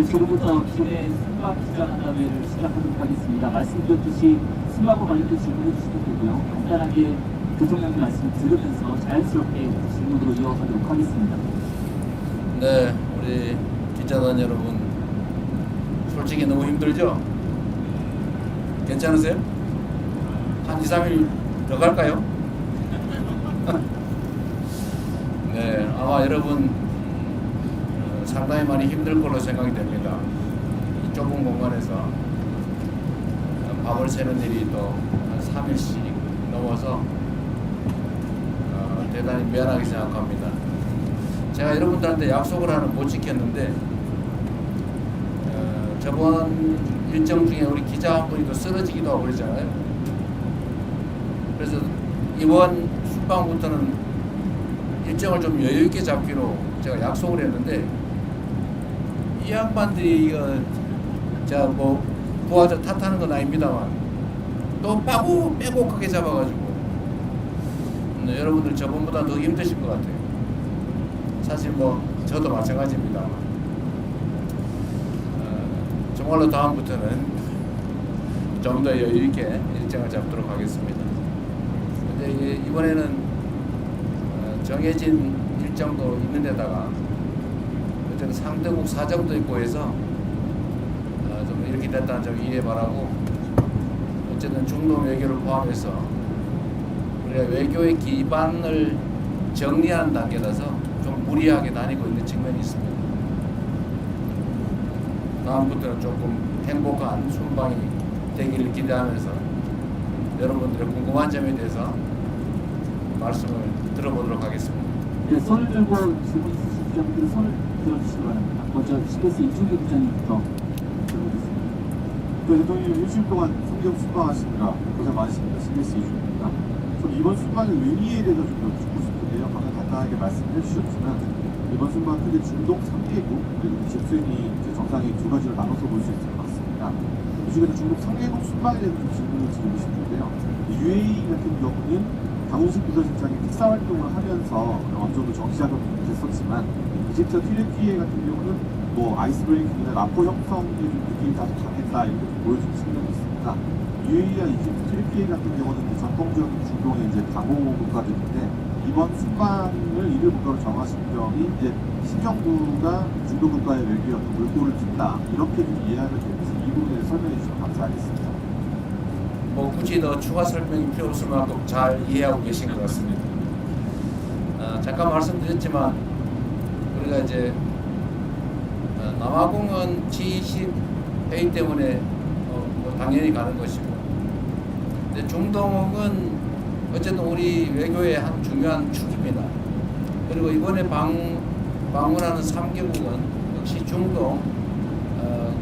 네, 지금부터 기내 순방 기자간담회를 시작하도록 하겠습니다. 말씀드렸듯이 순방과 관련된 질문해 주셔도 되고요. 간단하게 대통령님 말씀 들으면서 자연스럽게 질문으로 이어가도록 하겠습니다. 네, 우리 기자단 여러분, 솔직히 너무 힘들죠? 괜찮으세요? 한 2, 3일 더 갈까요? 네, 아마 여러분 상당히 많이 힘들 걸로 생각이 됩니다. 이 좁은 공간에서 밥을 새는 일이 또 한 3일씩 넘어서 대단히 미안하게 생각합니다. 제가 여러분들한테 약속을 하나 못 지켰는데 저번 일정 중에 우리 기자 한 분이 또 쓰러지기도 하고 그러잖아요. 그래서 이번 순방부터는 일정을 좀 여유 있게 잡기로 제가 약속을 했는데 이 양반들이 이거 제가 뭐 부하들 탓하는 건 아닙니다만 또 빼곡하게 잡아가지고 여러분들 저번보다 더 힘드실 것 같아요. 사실 뭐 저도 마찬가지입니다. 정말로 다음부터는 좀 더 여유 있게 일정을 잡도록 하겠습니다. 근데 이번에는 정해진 일정도 있는 데다가 어쨌든 상대국 사정도 있고 해서 좀 이렇게 됐다는 점 이해 바라고, 어쨌든 중동 외교를 포함해서 우리가 외교의 기반을 정리하는 단계라서 좀 무리하게 다니고 있는 측면이 있습니다. 다음부터는 조금 행복한 순방이 되기를 기대하면서 여러분들의 궁금한 점에 대해서 말씀을 들어보도록 하겠습니다. 네, 손을 들고 질문 있으신 분들은 손을 들어주시기 바랍니다. 먼저 CBS 이준규 부장님부터 들어보겠습니다. 대통령님 일주일 동안 성경 순방하시느라 고생 많으십니다. CBS 이준규입니다. 전 이번 순방의 의미에 대해서 좀 더 듣고 싶은데요. 방금 간단하게 말씀해 주셨지만 이번 순방 크게 중동 3개국 그리고 집수인이 정상이 두 가지로 나눠서 볼 수 있을 것 같습니다. 이 중에서 중동 3개국 순방에 대해서 좀 질문을 드리고 싶은데요. UAE 같은 경우는 강훈식 부서실장이 특사 활동을 하면서 어느 정도 정치자금이 됐었지만 이집트 튀르키예 같은 경우는 뭐 아이스브레이킹이나 라포 형성의 좀 느낌이 다소 강했다 이렇게 보여준 측면이 있습니다. UAE와 이집트, 튀르키예 같은 경우는 전통적인 중동의 이제 강호 국가들인데 이번 순방을 이들 국가로 정하신 점이 이제 신정부가 중동 국가의 외교에 어떤 물꼬를 튼다 이렇게 좀 이해하면 되는지 이 부분에 대해서 설명해 주시면 감사하겠습니다. 뭐 굳이 더 추가 설명이 필요 없을 만큼 잘 이해하고 계신 것 같습니다. 잠깐 말씀드렸지만 우리가 이제 남아공은 G20 회의 때문에 뭐 당연히 가는 것이고, 근데 중동은 어쨌든 우리 외교의 한 중요한 축입니다. 그리고 이번에 방문하는 3개국은 역시 중동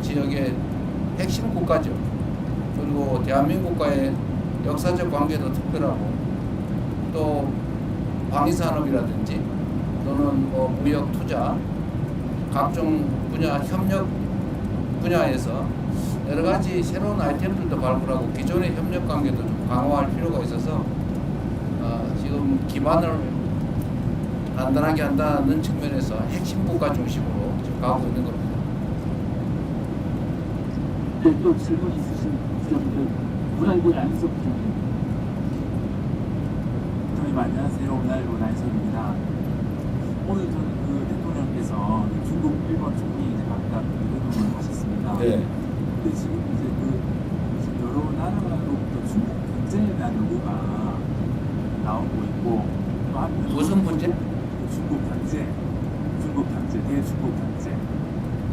지역의 핵심 국가죠. 그리고 대한민국과의 역사적 관계도 특별하고, 또 방위산업이라든지 또는 뭐 무역 투자 각종 분야 협력 분야에서 여러 가지 새로운 아이템들도 발굴하고 기존의 협력 관계도 좀 강화할 필요가 있어서 지금 기반을 단단하게 한다는 측면에서 핵심 국가 중심으로 지금 가고 있는 겁니다. 네, 또 질문 있으신 부장님들 문화일보 나인석 부장님. 대통령님 안녕하세요. 문화일보 나인석입니다. 오늘 저는 그 대통령께서 중국, 일본 총리 이제 각각 회동을 하셨습니다. 네. 근데 지금 이제 지금 여러 나라로부터 중국 경제에 대한 요구가 나오고 있고, 또 한편 무슨 문제? 중국 경제, 대중국 경제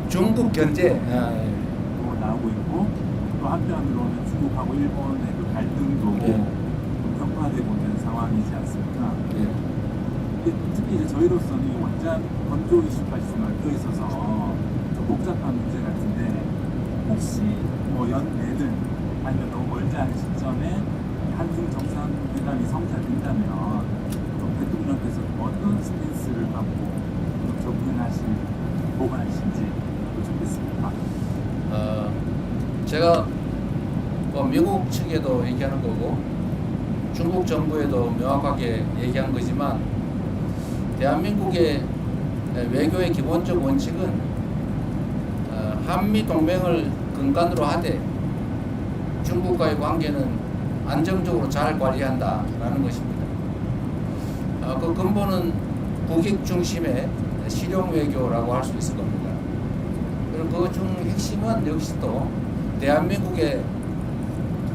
중국 경제. 나오고 있고, 또 한편으로는 중국하고 일본의 그 갈등도 네. 좀 격화되고 있는 상황이지 않습니까? 네. 특히 이제 저희로서는 이 원전 건조 이슈까지 좀 얽혀 있어서 좀 복잡한 문제 같은데, 혹시 뭐 연내든 아니면 너무 멀지 않은 시점에 한중 정상회담이 성사된다면 좀 대통령께서 어떤 스탠스를 갖고 보관하실지 여쭙겠습니다. 제가 뭐 미국 측에도 얘기하는 거고 중국 정부에도 명확하게 얘기한 거지만, 대한민국의 외교의 기본적 원칙은 한미 동맹을 근간으로 하되 중국과의 관계는 안정적으로 잘 관리한다라는 것입니다. 그 근본은 국익 중심의 실용 외교라고 할 수 있을 겁니다. 그리고 그 중 핵심은 역시 또 대한민국의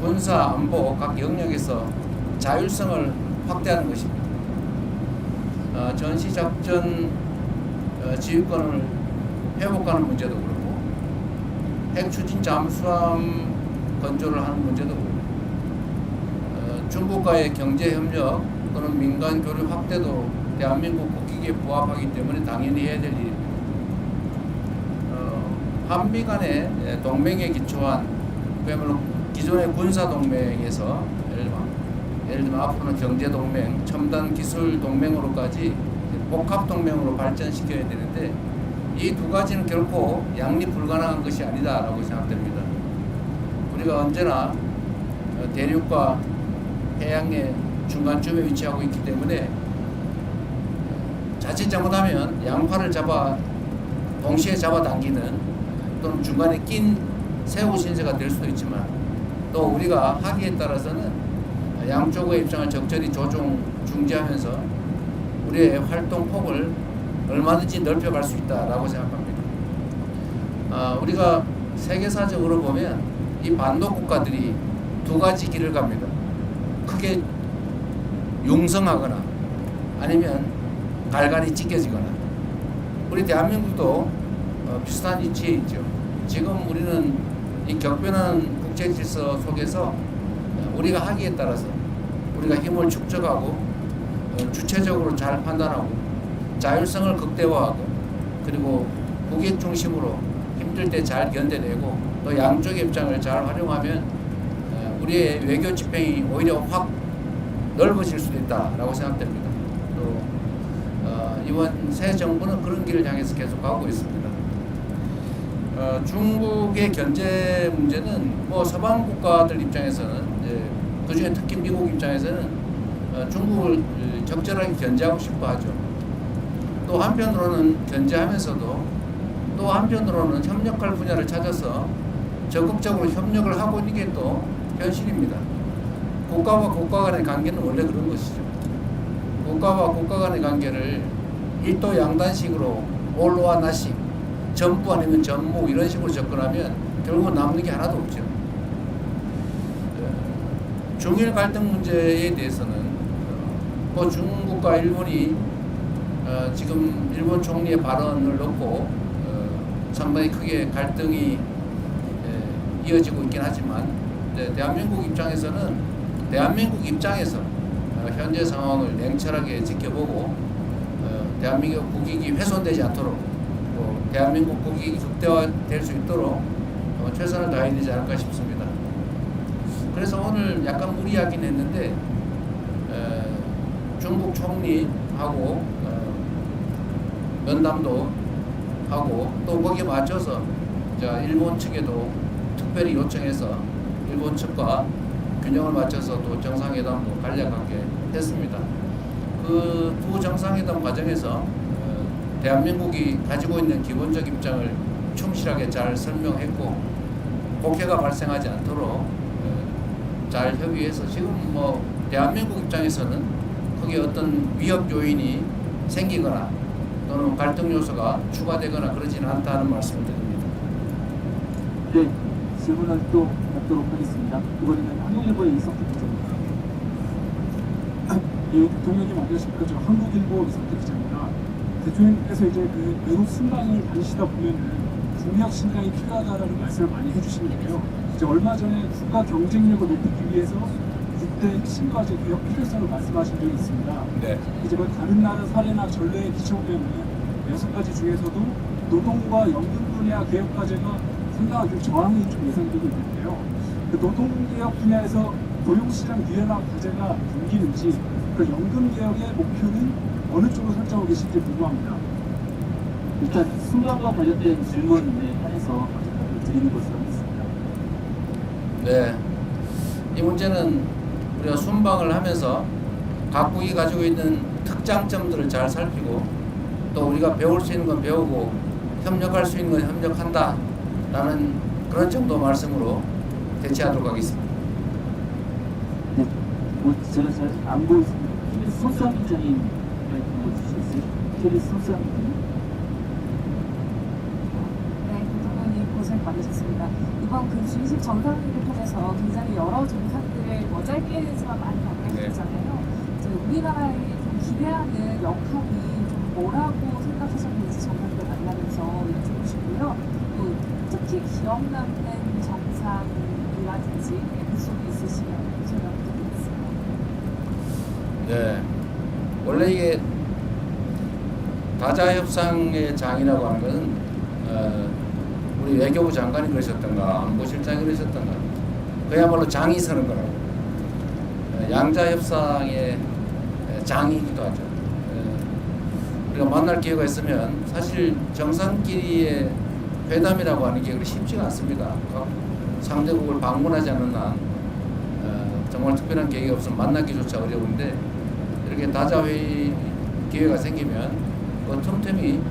군사 안보 각 영역에서 자율성을 확대하는 것입니다. 전시작전 지휘권을 회복하는 문제도 그렇고 핵 추진 잠수함 건조를 하는 문제도 그렇고 중국과의 경제 협력 또는 민간 교류 확대도 대한민국 국익에 부합하기 때문에 당연히 해야 될 일입니다. 한미 간의 동맹에 기초한 그야말로 기존의 군사 동맹에서 예를 들면 앞으로는 경제 동맹, 첨단 기술 동맹으로까지 복합 동맹으로 발전시켜야 되는데 이 두 가지는 결코 양립 불가능한 것이 아니다라고 생각됩니다. 우리가 언제나 대륙과 해양의 중간쯤에 위치하고 있기 때문에 자칫 잘못하면 양팔을 동시에 잡아당기는 또는 중간에 낀 새우 신세가 될 수도 있지만 또 우리가 하기에 따라서는 양쪽의 입장을 적절히 중지하면서 우리의 활동 폭을 얼마든지 넓혀갈 수 있다라고 생각합니다. 우리가 세계사적으로 보면 이 반도 국가들이 두 가지 길을 갑니다. 크게 융성하거나 아니면 갈갈이 찢겨지거나 우리 대한민국도 비슷한 위치에 있죠. 지금 우리는 이 격변하는 국제 질서 속에서 우리가 하기에 따라서 우리가 힘을 축적하고 주체적으로 잘 판단하고 자율성을 극대화하고 그리고 국익 중심으로 힘들 때 잘 견뎌내고 또 양쪽의 입장을 잘 활용하면 우리의 외교 지평이 오히려 확 넓어질 수도 있다라고 생각됩니다. 또 이번 새 정부는 그런 길을 향해서 계속 가고 있습니다. 중국의 견제 문제는 서방 국가들 입장에서는 그중에 특히 미국 입장에서는 중국을 적절하게 견제하고 싶어 하죠. 또 한편으로는 견제하면서도 또 한편으로는 협력할 분야를 찾아서 적극적으로 협력을 하고 있는 게 또 현실입니다. 국가와 국가 간의 관계는 원래 그런 것이죠. 국가와 국가 간의 관계를 일도 양단식으로 올로와 나식, 전부 아니면 전무 이런 식으로 접근하면 결국은 남는 게 하나도 없죠. 중일 갈등 문제에 대해서는 중국과 일본이 지금 일본 총리의 발언을 놓고 상당히 크게 갈등이 이어지고 있긴 하지만 대한민국 입장에서 현재 상황을 냉철하게 지켜보고 대한민국 국익이 훼손되지 않도록 대한민국 국익이 극대화될 수 있도록 최선을 다해야 되지 않을까 싶습니다. 그래서 오늘 약간 무리하긴 했는데 중국 총리하고 면담도 하고 또 거기에 맞춰서 일본 측에도 특별히 요청해서 일본 측과 균형을 맞춰서 또 정상회담도 간략하게 했습니다. 그 두 정상회담 과정에서 대한민국이 가지고 있는 기본적 입장을 충실하게 잘 설명했고 곡해가 발생하지 않도록 잘 협의해서 지금 대한민국 입장에서는 거기에 어떤 위협 요인이 생기거나 또는 갈등 요소가 추가되거나 그러지는 않다는 말씀을 드립니다. 네, 질문을 또 받도록 하겠습니다. 이번에는 한국일보의 이석기 기자입니다. 예, 대통령님 안녕하십니까? 저 한국일보 이석기 기자입니다. 대통령께서 이제 그 외국 순방을 다니시다 보면은 국력 신장이 필요하다라는 말씀을 많이 해주시는데요. 이제 얼마 전에 국가 경쟁력을 높이기 위해서 6대 핵심 과제 개혁 필요성을 말씀하신 적이 있습니다. 네. 이제 다른 나라 사례나 전례에 비춰보면 6가지 중에서도 노동과 연금 분야 개혁 과제가 상당하게 저항이 좀 예상되고 있는데요. 그 노동개혁 분야에서 고용시장 유연화 과제가 담기는지 그 연금 개혁의 목표는 어느 쪽으로 설정하고 계신지 궁금합니다. 일단 순방과 관련된 질문에 한해서 답을 드리는 것으로 하겠습니다. 네. 이 문제는 우리가 순방을 하면서 각국이 가지고 있는 특장점들을 잘 살피고 또 우리가 배울 수 있는 건 배우고 협력할 수 있는 건 협력한다. 라는 그런 정도 말씀으로 대체하도록 하겠습니다. 네, 뭐 제가 잘 안 보였습니다. KBS 손수환 기자님 말씀 주시겠어요? KBS 손수환 기자님. 네, 대통령님 고생 많으셨습니다. 이번 그 G20 정상회의를 통해서 굉장히 여러 정상들을 뭐 짧게지만 많이 만나셨잖아요. 이제 우리나라에 좀 기대하는 역할이 좀 뭐라고 생각하셨는지 정상들 만나면서 여쭤보고 싶고요. 또 특히 기억 남는 정상이라든지 에피소드 있으시면 제가 부탁드리겠습니다. 네, 원래 이게 다자 협상의 장이라고 하는 것은 우리 외교부 장관이 그러셨던가 안보실장이 그러셨던가 그야말로 장이 서는 거라고. 양자 협상의 장이기도 하죠. 우리가 만날 기회가 있으면 사실 정상끼리의 회담이라고 하는 게 그리 쉽지가 않습니다. 각 상대국을 방문하지 않는 한 정말 특별한 계획이 없으면 만나기조차 어려운데 이렇게 다자회의 기회가 생기면 그 틈틈이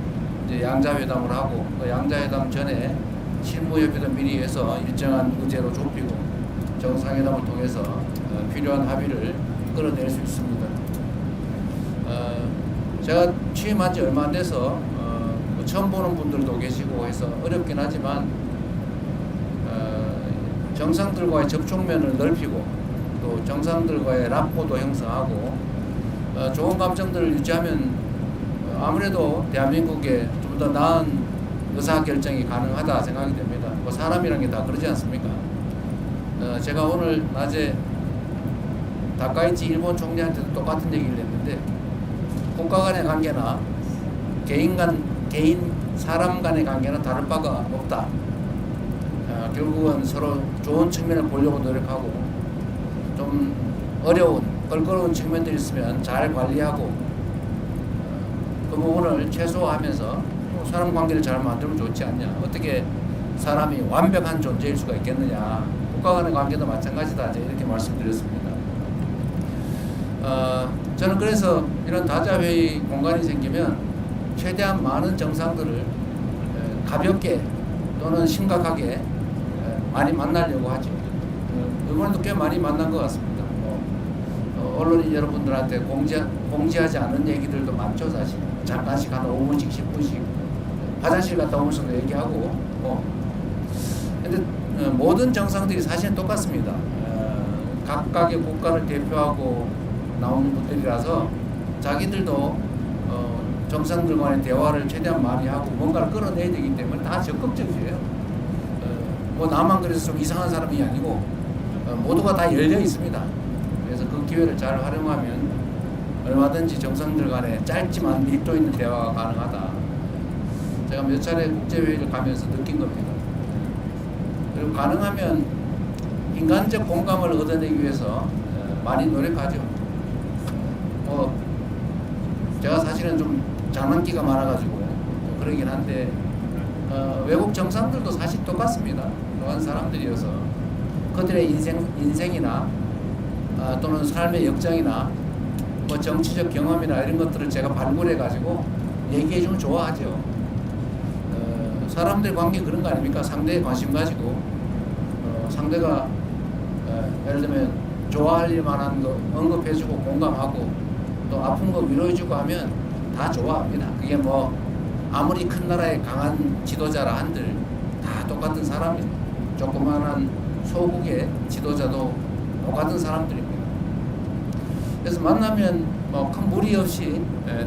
이제 양자회담을 하고 그 양자회담 전에 실무협의도 미리 해서 일정한 의제로 좁히고 정상회담을 통해서 필요한 합의를 끌어낼 수 있습니다. 제가 취임한 지 얼마 안 돼서 뭐 처음 보는 분들도 계시고 해서 어렵긴 하지만 정상들과의 접촉면을 넓히고 또 정상들과의 라포도 형성하고 좋은 감정들을 유지하면 아무래도 대한민국에 좀 더 나은 의사결정이 가능하다 생각이 됩니다. 뭐 사람이란 게 다 그러지 않습니까? 제가 오늘 낮에 다카이치 일본 총리한테도 똑같은 얘기를 했는데 국가 간의 관계나 개인 사람 간의 관계는 다를 바가 없다. 결국은 서로 좋은 측면을 보려고 노력하고 좀 어려운 껄끄러운 측면들이 있으면 잘 관리하고 그 부분을 최소화하면서 사람 관계를 잘 만들면 좋지 않냐. 어떻게 사람이 완벽한 존재일 수가 있겠느냐. 국가 간의 관계도 마찬가지다. 이렇게 말씀드렸습니다. 저는 그래서 이런 다자회의 공간이 생기면 최대한 많은 정상들을 가볍게 또는 심각하게 많이 만나려고 하죠. 이번에도 꽤 많이 만난 것 같습니다. 언론인 여러분들한테 공지하지 않은 얘기들도 많죠, 사실. 잠깐씩 한 5분씩, 10분씩 화장실 갔다 오면서도 얘기하고. 근데 모든 정상들이 사실은 똑같습니다. 각각의 국가를 대표하고 나오는 분들이라서 자기들도 정상들 간의 대화를 최대한 많이 하고 뭔가를 끌어내야 되기 때문에 다 적극적이에요. 뭐 나만 그래서 좀 이상한 사람이 아니고 모두가 다 열려 있습니다. 그래서 그 기회를 잘 활용하면 얼마든지 정상들 간에 짧지만 밀도 있는 대화가 가능하다. 제가 몇 차례 국제회의를 가면서 느낀 겁니다. 그리고 가능하면 인간적 공감을 얻어내기 위해서 많이 노력하죠. 제가 사실은 좀 장난기가 많아가지고 좀 그러긴 한데 외국 정상들도 사실 똑같습니다. 그런 사람들이어서 그들의 인생이나 또는 삶의 역정이나 뭐 정치적 경험이나 이런 것들을 제가 발굴해가지고 얘기해주면 좋아하죠. 사람들 관계 그런 거 아닙니까? 상대에 관심 가지고 상대가 예를 들면 좋아할 일 만한 거 언급해주고 공감하고 또 아픈 거 위로해주고 하면 다 좋아합니다. 그게 뭐 아무리 큰 나라의 강한 지도자라 한들 다 똑같은 사람입니다. 조그마한 소국의 지도자도 똑같은 사람들입니다. 그래서 만나면 뭐 큰 무리 없이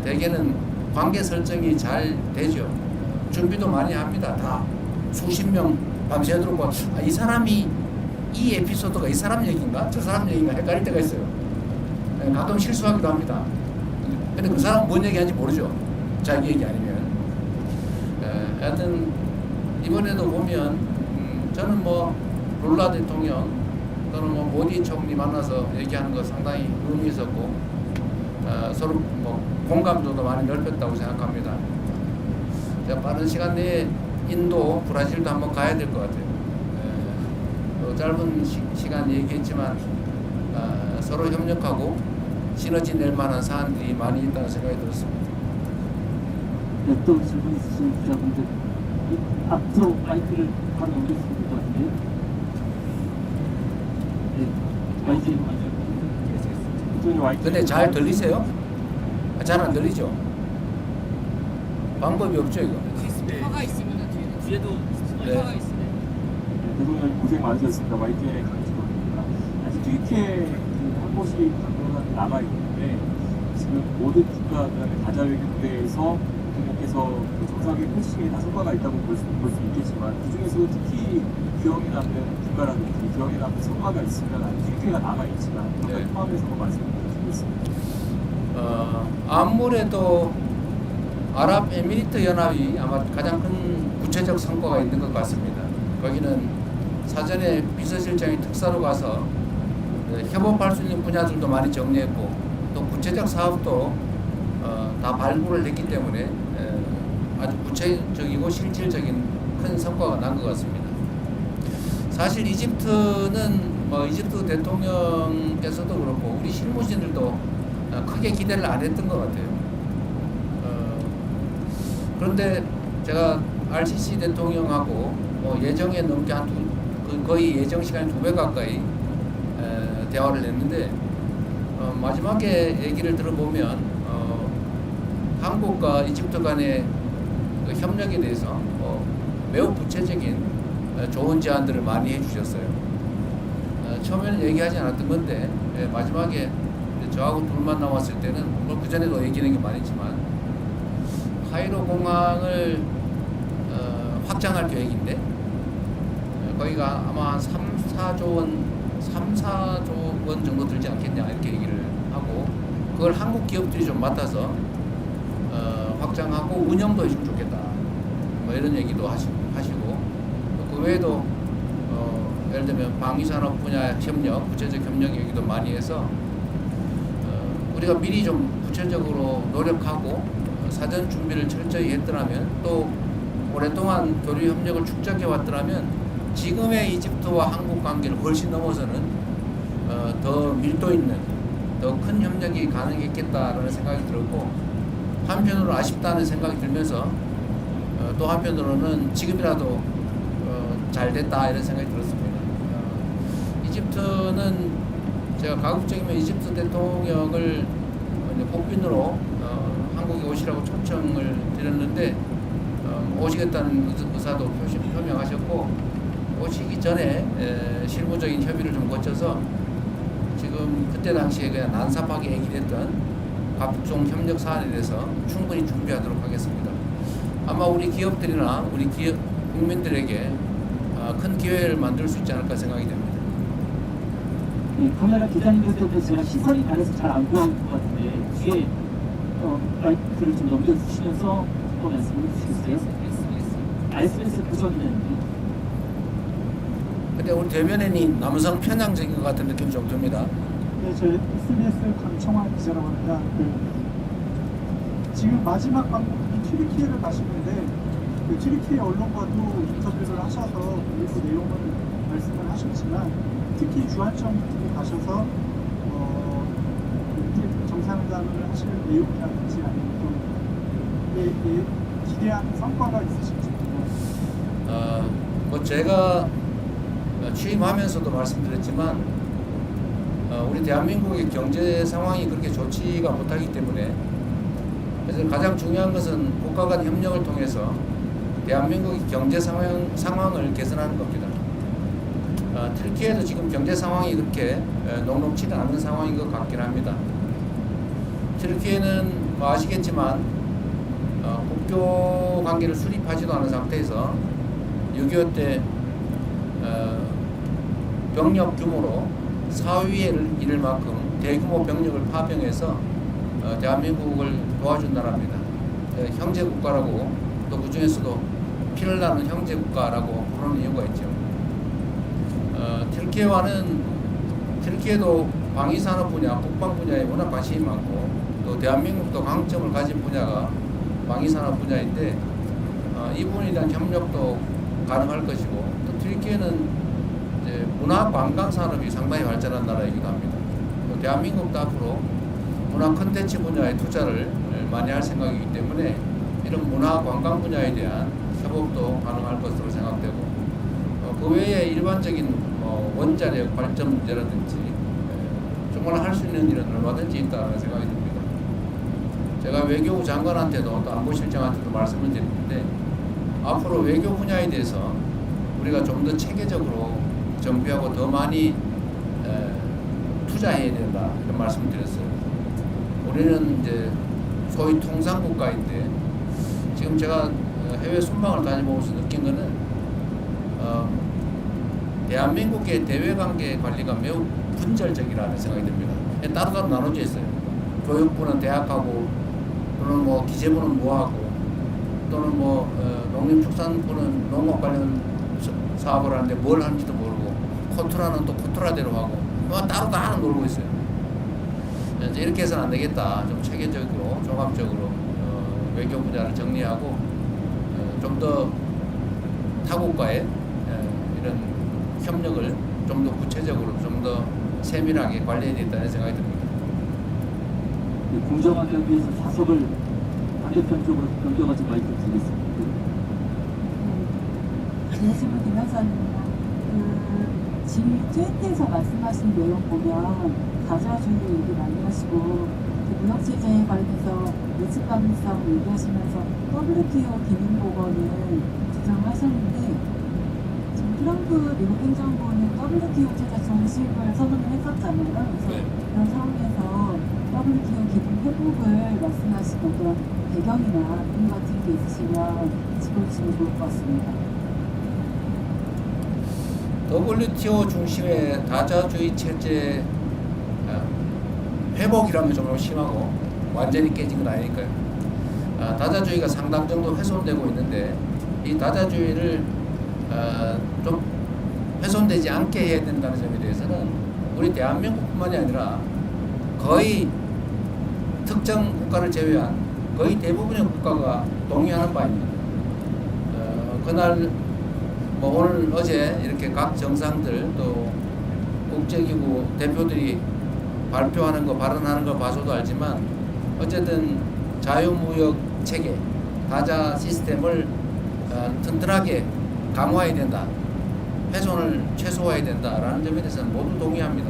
대개는 관계 설정이 잘 되죠. 준비도 많이 합니다. 다 수십 명 밤새도록 이 사람이 이 에피소드가 이 사람 얘기인가 저 사람 얘기인가 헷갈릴 때가 있어요. 가끔 실수하기도 합니다. 근데 그 사람은 뭔 얘기하는지 모르죠. 자기 얘기 아니면. 하여튼 이번에도 보면 저는 뭐 룰라 대통령 또는 뭐 모디 총리 만나서 얘기하는 거 상당히 의미 있었고 서로 뭐 공감도도 많이 넓혔다고 생각합니다. 제가 빠른 시간 내에 인도, 브라질도 한번 가야 될 것 같아요. 짧은 시간 얘기했지만 서로 협력하고 시너지 낼 만한 사안들이 많이 있다는 생각이 들었습니다. 네, 또 질문 있으신 기자분들 앞으로 마이크를 바로 넘겼으면 될 것 같은데요. 네, 마이크 근데 잘 들리세요? 잘 안 들리죠? 방법이 없죠 이거. 스피커가 있으면 뒤에도 스피커가 네. 있으면 대통령 고생 많으셨습니다. YTN에 강주입니다. 아직 뒤늦게 한 곳이 강도가 남아 있는데 지금 모든 국가 그다음에 가자외교부대에서 대통령께서 정상의 표시에 다 성과가 있다고 볼 수 있겠지만 그 중에서도 특히 기억에 남는 국가라든지 기억에 남는 성과가 있으면 아직 뒤늦게가 남아 있지만 그걸 네. 포함해서 말씀을 드리겠습니다. 아무래도 아랍에미리트 연합이 아마 가장 큰 구체적 성과가 있는 것 같습니다. 거기는 사전에 비서실장이 특사로 가서 협업할 수 있는 분야들도 많이 정리했고 또 구체적 사업도 다 발굴을 했기 때문에 아주 구체적이고 실질적인 큰 성과가 난 것 같습니다. 사실 이집트는 이집트 대통령께서도 그렇고 우리 실무진들도 크게 기대를 안 했던 것 같아요. 그런데 제가 RCC 대통령하고 예정에 넘게 거의 예정 시간 2배 가까이 대화를 했는데 마지막에 얘기를 들어보면 한국과 이집트 간의 그 협력에 대해서 매우 구체적인 좋은 제안들을 많이 해주셨어요. 처음에는 얘기하지 않았던 건데 마지막에 저하고 둘만 나왔을 때는 그 전에도 얘기하는 게 많이 있지만 카이로 공항을 확장할 계획인데 거기가 아마 한 3-4조 원 정도 들지 않겠냐 이렇게 얘기를 하고 그걸 한국 기업들이 좀 맡아서 확장하고 운영도 해주면 좋겠다 이런 얘기도 하시고 그 외에도 예를 들면 방위산업 분야 협력, 구체적 협력 얘기도 많이 해서 우리가 미리 좀 구체적으로 노력하고 사전 준비를 철저히 했더라면 또 오랫동안 교류 협력을 축적해 왔더라면 지금의 이집트와 한국 관계를 훨씬 넘어서는 더 밀도 있는 더 큰 협력이 가능했겠다라는 생각이 들었고 한편으로 아쉽다는 생각이 들면서 또 한편으로는 지금이라도 잘 됐다 이런 생각이 들었습니다. 이집트는 제가 가급적이면 이집트 대통령을 quốc賓으로 한국에 오시라고 초청을 드렸는데 오시겠다는 의사도 표명하셨고 오시기 전에 실무적인 협의를 좀 거쳐서 지금 그때 당시에 그냥 난삽하게 얘기했던 각종 협력 사안에 대해서 충분히 준비하도록 하겠습니다. 아마 우리 기업들이나 우리 국민들에게 큰 기회를 만들 수 있지 않을까 생각이 됩니다. 네, 카메라 기자님들 때문에 제가 시선이 가려서 잘 안 보이는 것 같은데 뒤에 마이크를 좀 넘겨주시면서 한번 말씀해 주시겠어요? SBS 보셨는데 근데 우리 대변인이 남성 편향적인 것 같은 느낌이 좀 듭니다. 네, 저 SBS 강청환 기자라고 합니다. 지금 마지막 방문이 튀르키예를 가시는데 튀르키예 언론과도 인터뷰를 하셔서 일부 내용을 말씀을 하셨지만 특히 주한점에 가셔서 정상회담을 하실 내용이라든지 아니면 또 기대하는 성과가 있으신지 제가 취임하면서도 말씀드렸지만 우리 대한민국의 경제 상황이 그렇게 좋지가 못하기 때문에 그래서 가장 중요한 것은 국가 간 협력을 통해서 대한민국의 경제 상황을 개선하는 겁니다. 튀르키예도 지금 경제 상황이 그렇게 녹록치는 않는 상황인 것 같긴 합니다. 튀르키예는 아시겠지만 국교 관계를 수립하지도 않은 상태에서 6.25 때 병력 규모로 사위를 이를 만큼 대규모 병력을 파병해서 대한민국을 도와준 나라입니다. 형제 국가라고 또 그 중에서도 피를 나는 형제 국가라고 부르는 이유가 있죠. 튀르키예도 방위산업 분야, 국방 분야에 워낙 관심이 많고 또 대한민국도 강점을 가진 분야가 방위산업 분야인데 이 부분에 대한 협력도 가능할 것이고 또 튀르키예는 이제 문화 관광 산업이 상당히 발전한 나라이기도 합니다. 또 대한민국도 앞으로 문화 콘텐츠 분야에 투자를 많이 할 생각이기 때문에 이런 문화 관광 분야에 대한 협업도 가능할 것으로 생각되고 그 외에 일반적인 원자력 발전 문제라든지 정말 할 수 있는 일은 얼마든지 있다는 생각이 듭니다. 제가 외교부 장관한테도 또 안보실장한테도 말씀을 드리는데 앞으로 외교 분야에 대해서 우리가 좀 더 체계적으로 정비하고 더 많이 투자해야 된다 이런 말씀을 드렸어요. 우리는 이제 소위 통상국가인데 지금 제가 해외 순방을 다녀보면서 느낀 거는 대한민국의 대외관계 관리가 매우 분절적이라는 생각이 듭니다. 따로따로 나눠져 있어요. 교육부는 대학하고 또는 뭐 기재부는 뭐하고 또는 뭐 농림축산부는 농업 관련 사업을 하는데 뭘 하는지도 모르고 코트라는 또 코트라대로 하고 뭐 따로 다 놀고 있어요. 이제 이렇게 해서는 안 되겠다. 좀 체계적으로 종합적으로 외교 분야를 정리하고 좀 더 타국과의 이런 협력을 좀 더 구체적으로 좀 더 세밀하게 관리해야 된다는 생각이 듭니다. 공정하게 하기 위해서 좌석을 반대편 쪽으로 변경하지 마이크 드리겠습니다. 제 질문 김현선입니다. G20에서 말씀하신 내용 보면 다자주의 얘기 많이 하시고 무역체제에 관련해서 예측 가능성 얘기하시면서 WTO 기능보건을 주장하셨는데 지금 트럼프 미국 행정부는 WTO 체제 정식을 선언을 했었잖아요. 그래서 그런 상황에서 WTO 기능 회복을 말씀하신 어떤 배경이나 이유 같은 게 있으시면 짚어주시면 좋을 것 같습니다. WTO 중심의 다자주의 체제 회복이라면 좀 심하고 완전히 깨진 건 아니니까요. 다자주의가 상당 정도 훼손되고 있는데 이 다자주의를 좀 훼손되지 않게 해야 된다는 점에 대해서는 우리 대한민국뿐만이 아니라 거의 특정 국가를 제외한 거의 대부분의 국가가 동의하는 바입니다. 그날 뭐 오늘 어제 이렇게 각 정상들 또 국제기구 대표들이 발표하는 거 발언하는 거 봐서도 알지만 어쨌든 자유무역 체계 다자 시스템을 튼튼하게 강화해야 된다, 훼손을 최소화해야 된다라는 점에 대해서는 모두 동의합니다.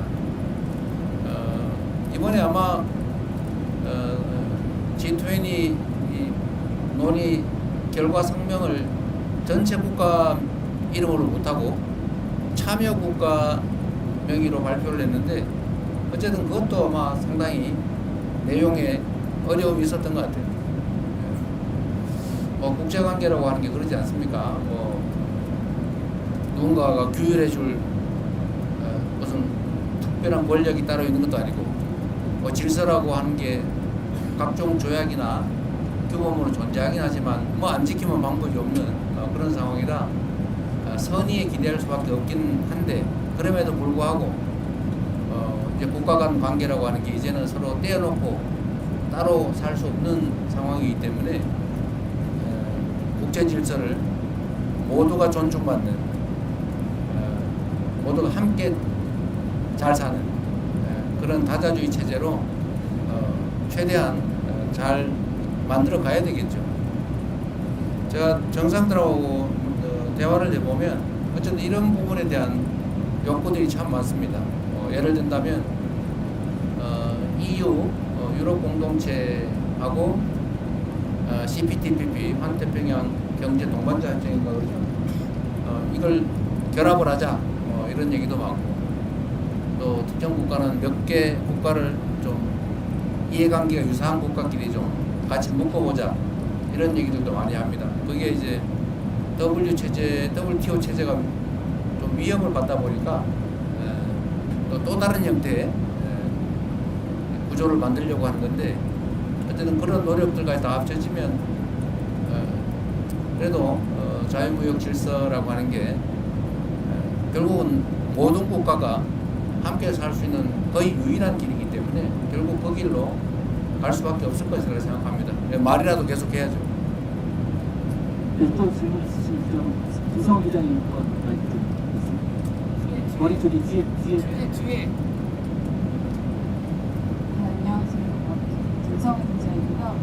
이번에 아마 G20 이 논의 결과 성명을 전체 국가 이름으로 못하고 참여 국가 명의로 발표를 했는데 어쨌든 그것도 아마 상당히 내용에 어려움이 있었던 것 같아요. 뭐 국제관계라고 하는 게 그러지 않습니까? 뭐 누군가가 규율해줄 무슨 특별한 권력이 따로 있는 것도 아니고 뭐 질서라고 하는 게 각종 조약이나 규범으로 존재하긴 하지만 뭐 안 지키면 방법이 없는 그런 상황이라 선의에 기대할 수밖에 없긴 한데 그럼에도 불구하고 이제 국가 간 관계라고 하는 게 이제는 서로 떼어놓고 따로 살 수 없는 상황이기 때문에 국제 질서를 모두가 존중받는 모두가 함께 잘 사는 그런 다자주의 체제로 최대한 잘 만들어 가야 되겠죠. 제가 정상들하고 대화를 해보면 어쨌든 이런 부분에 대한 욕구들이 참 많습니다. 예를 든다면 EU 유럽 공동체하고 CPTPP 환태평양 경제 동반자 협정인가 그러죠. 이걸 결합을 하자 이런 얘기도 많고 또 특정 국가는 몇 개 국가를 좀 이해관계가 유사한 국가끼리 좀 같이 묶어보자 이런 얘기들도 많이 합니다. 그게 이제 WTO 체제가 좀 위협을 받다 보니까 또 다른 형태의 구조를 만들려고 하는 건데 어쨌든 그런 노력들까지 다 합쳐지면 그래도 자유무역 질서라고 하는 게 결국은 모든 국가가 함께 살 수 있는 거의 유일한 길이기 때문에 결국 그 길로 갈 수밖에 없을 것이라고 생각합니다. 말이라도 계속 해야죠. 네, 또 질문 있으시면 이성훈 기자님 마이크 드리겠습니다. 머리 쪽이 뒤에. 뒤에. 안녕하세요. 김성훈 기자이고요.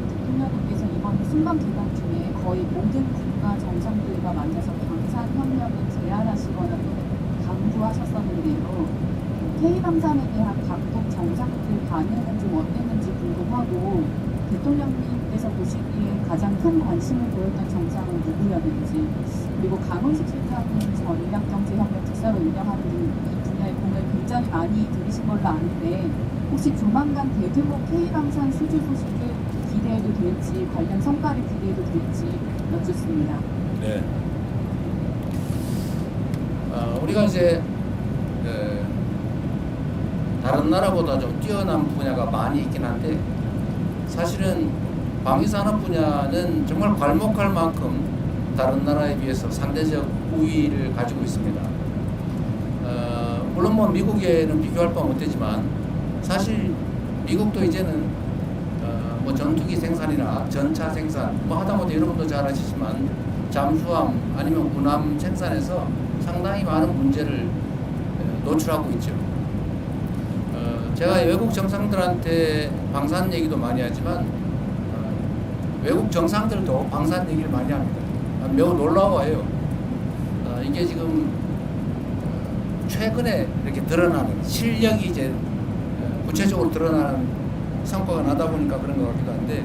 대통령님께서 이번 순방 기간 중에 거의 모든 국가 정상들과 만나서 방산협력을 제안하시거나 또 강조하셨었는데요. K-방산에 대한 각국 정상들 반응은 좀 어땠는지 궁금하고 대통령님께서 보시기에 가장 큰 관심을 보였던 정상은 누구였는지, 그리고 강훈식 실장은 전략경제협력 특사로 운영하는 이 분야의 공을 굉장히 많이 들이신 걸로 아는데 혹시 조만간 대규모 K-방산 수주 소식을 기대해도 될지, 관련 성과를 기대해도 될지 여쭙습니다. 네. 우리가 이제 다른 나라보다 좀 뛰어난 분야가 많이 있긴 한데 사실은 방위산업 분야는 정말 괄목할 만큼 다른 나라에 비해서 상대적 우위를 가지고 있습니다. 물론 뭐 미국에는 비교할 바 못되지만 사실 미국도 이제는 뭐 전투기 생산이나 전차 생산, 뭐 하다못해 여러분도 잘 아시지만 잠수함 아니면 군함 생산에서 상당히 많은 문제를 노출하고 있죠. 제가 외국 정상들한테 방산 얘기도 많이 하지만 외국 정상들도 방산 얘기를 많이 합니다. 매우 놀라워요. 이게 지금 최근에 이렇게 드러나는 실력이 이제 구체적으로 드러나는 성과가 나다 보니까 그런 것 같기도 한데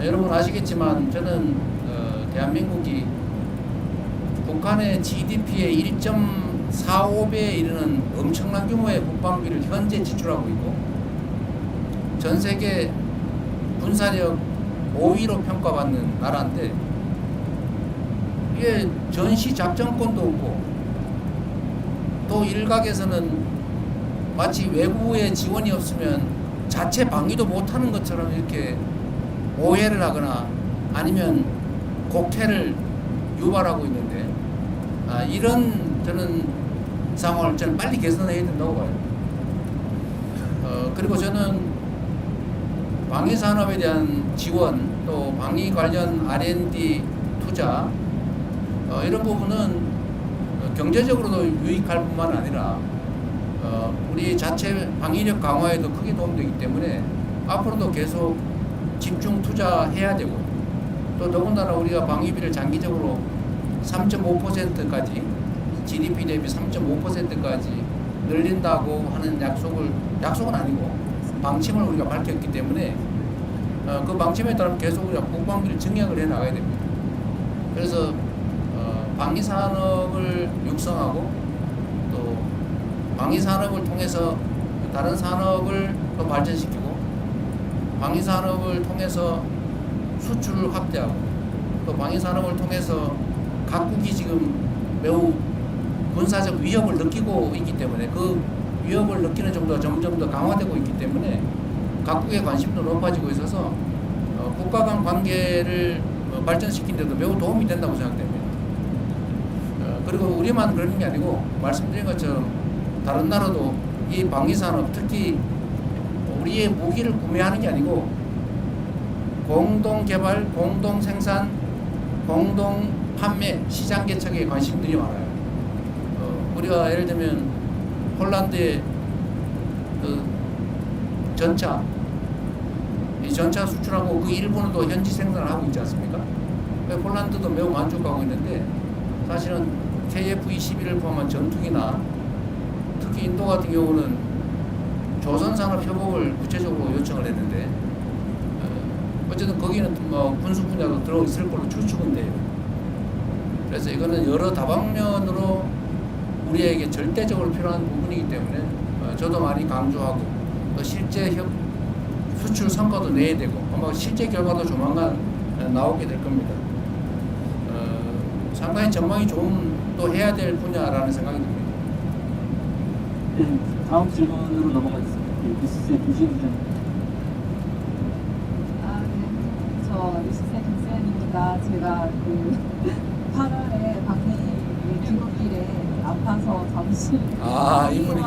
여러분 아시겠지만 저는 대한민국이 북한의 GDP의 1.45배에 이르는 엄청난 규모의 국방비를 현재 지출하고 있고 전 세계 군사력 5위로 평가받는 나라인데 이게 전시 작전권도 없고 또 일각에서는 마치 외부의 지원이 없으면 자체 방위도 못하는 것처럼 이렇게 오해를 하거나 아니면 곡해를 유발하고 있는데 이런 저는 상황을 저는 빨리 개선해야 된다고 봐요. 그리고 저는 방위 산업에 대한 지원 또 방위 관련 R&D 투자 이런 부분은 경제적으로도 유익할 뿐만 아니라 우리 자체 방위력 강화에도 크게 도움되기 때문에 앞으로도 계속 집중 투자해야 되고 또 더군다나 우리가 방위비를 장기적으로 3.5%까지 GDP 대비 3.5%까지 늘린다고 하는 약속은 아니고 방침을 우리가 밝혔기 때문에 그 방침에 따라 계속 우리가 국방비를 증액을 해 나가야 됩니다. 그래서 방위 산업을 육성하고 또 방위 산업을 통해서 다른 산업을 더 발전시키고 방위 산업을 통해서 수출을 확대하고 또 방위 산업을 통해서 각국이 지금 매우 군사적 위협을 느끼고 있기 때문에 그 위협을 느끼는 정도가 점점 더 강화되고 있기 때문에 각국의 관심도 높아지고 있어서 국가 간 관계를 발전시키는 데도 매우 도움이 된다고 생각됩니다. 그리고 우리만 그러는 게 아니고 말씀드린 것처럼 다른 나라도 이 방위산업 특히 우리의 무기를 구매하는 게 아니고 공동 개발, 공동 생산, 공동 판매, 시장 개척에 관심들이 많아요. 우리가 예를 들면 폴란드의 그 전차, 이 전차 수출하고 그 일본도 현지 생산을 하고 있지 않습니까? 폴란드도 매우 만족하고 있는데 사실은 KF-21을 포함한 전투기나 특히 인도 같은 경우는 조선산업협업을 구체적으로 요청을 했는데 어쨌든 거기는 뭐 군수 분야도 들어있을 걸로 추측은 돼요. 그래서 이거는 여러 다방면으로 우리에게 절대적으로 필요한 부분이기 때문에 저도 많이 강조하고 또 실제 수출 성과도 내야 되고 아마 실제 결과도 조만간 나오게 될 겁니다. 상당히 전망이 좋은 또 해야 될 분야라는 생각이 듭니다. 네, 다음 질문으로 넘어가겠습니다. 뉴스의 김시현 저 뉴스의 김세연입니다. 제가 그 8월에 방미 귀국길에 아파서 잠시 이분이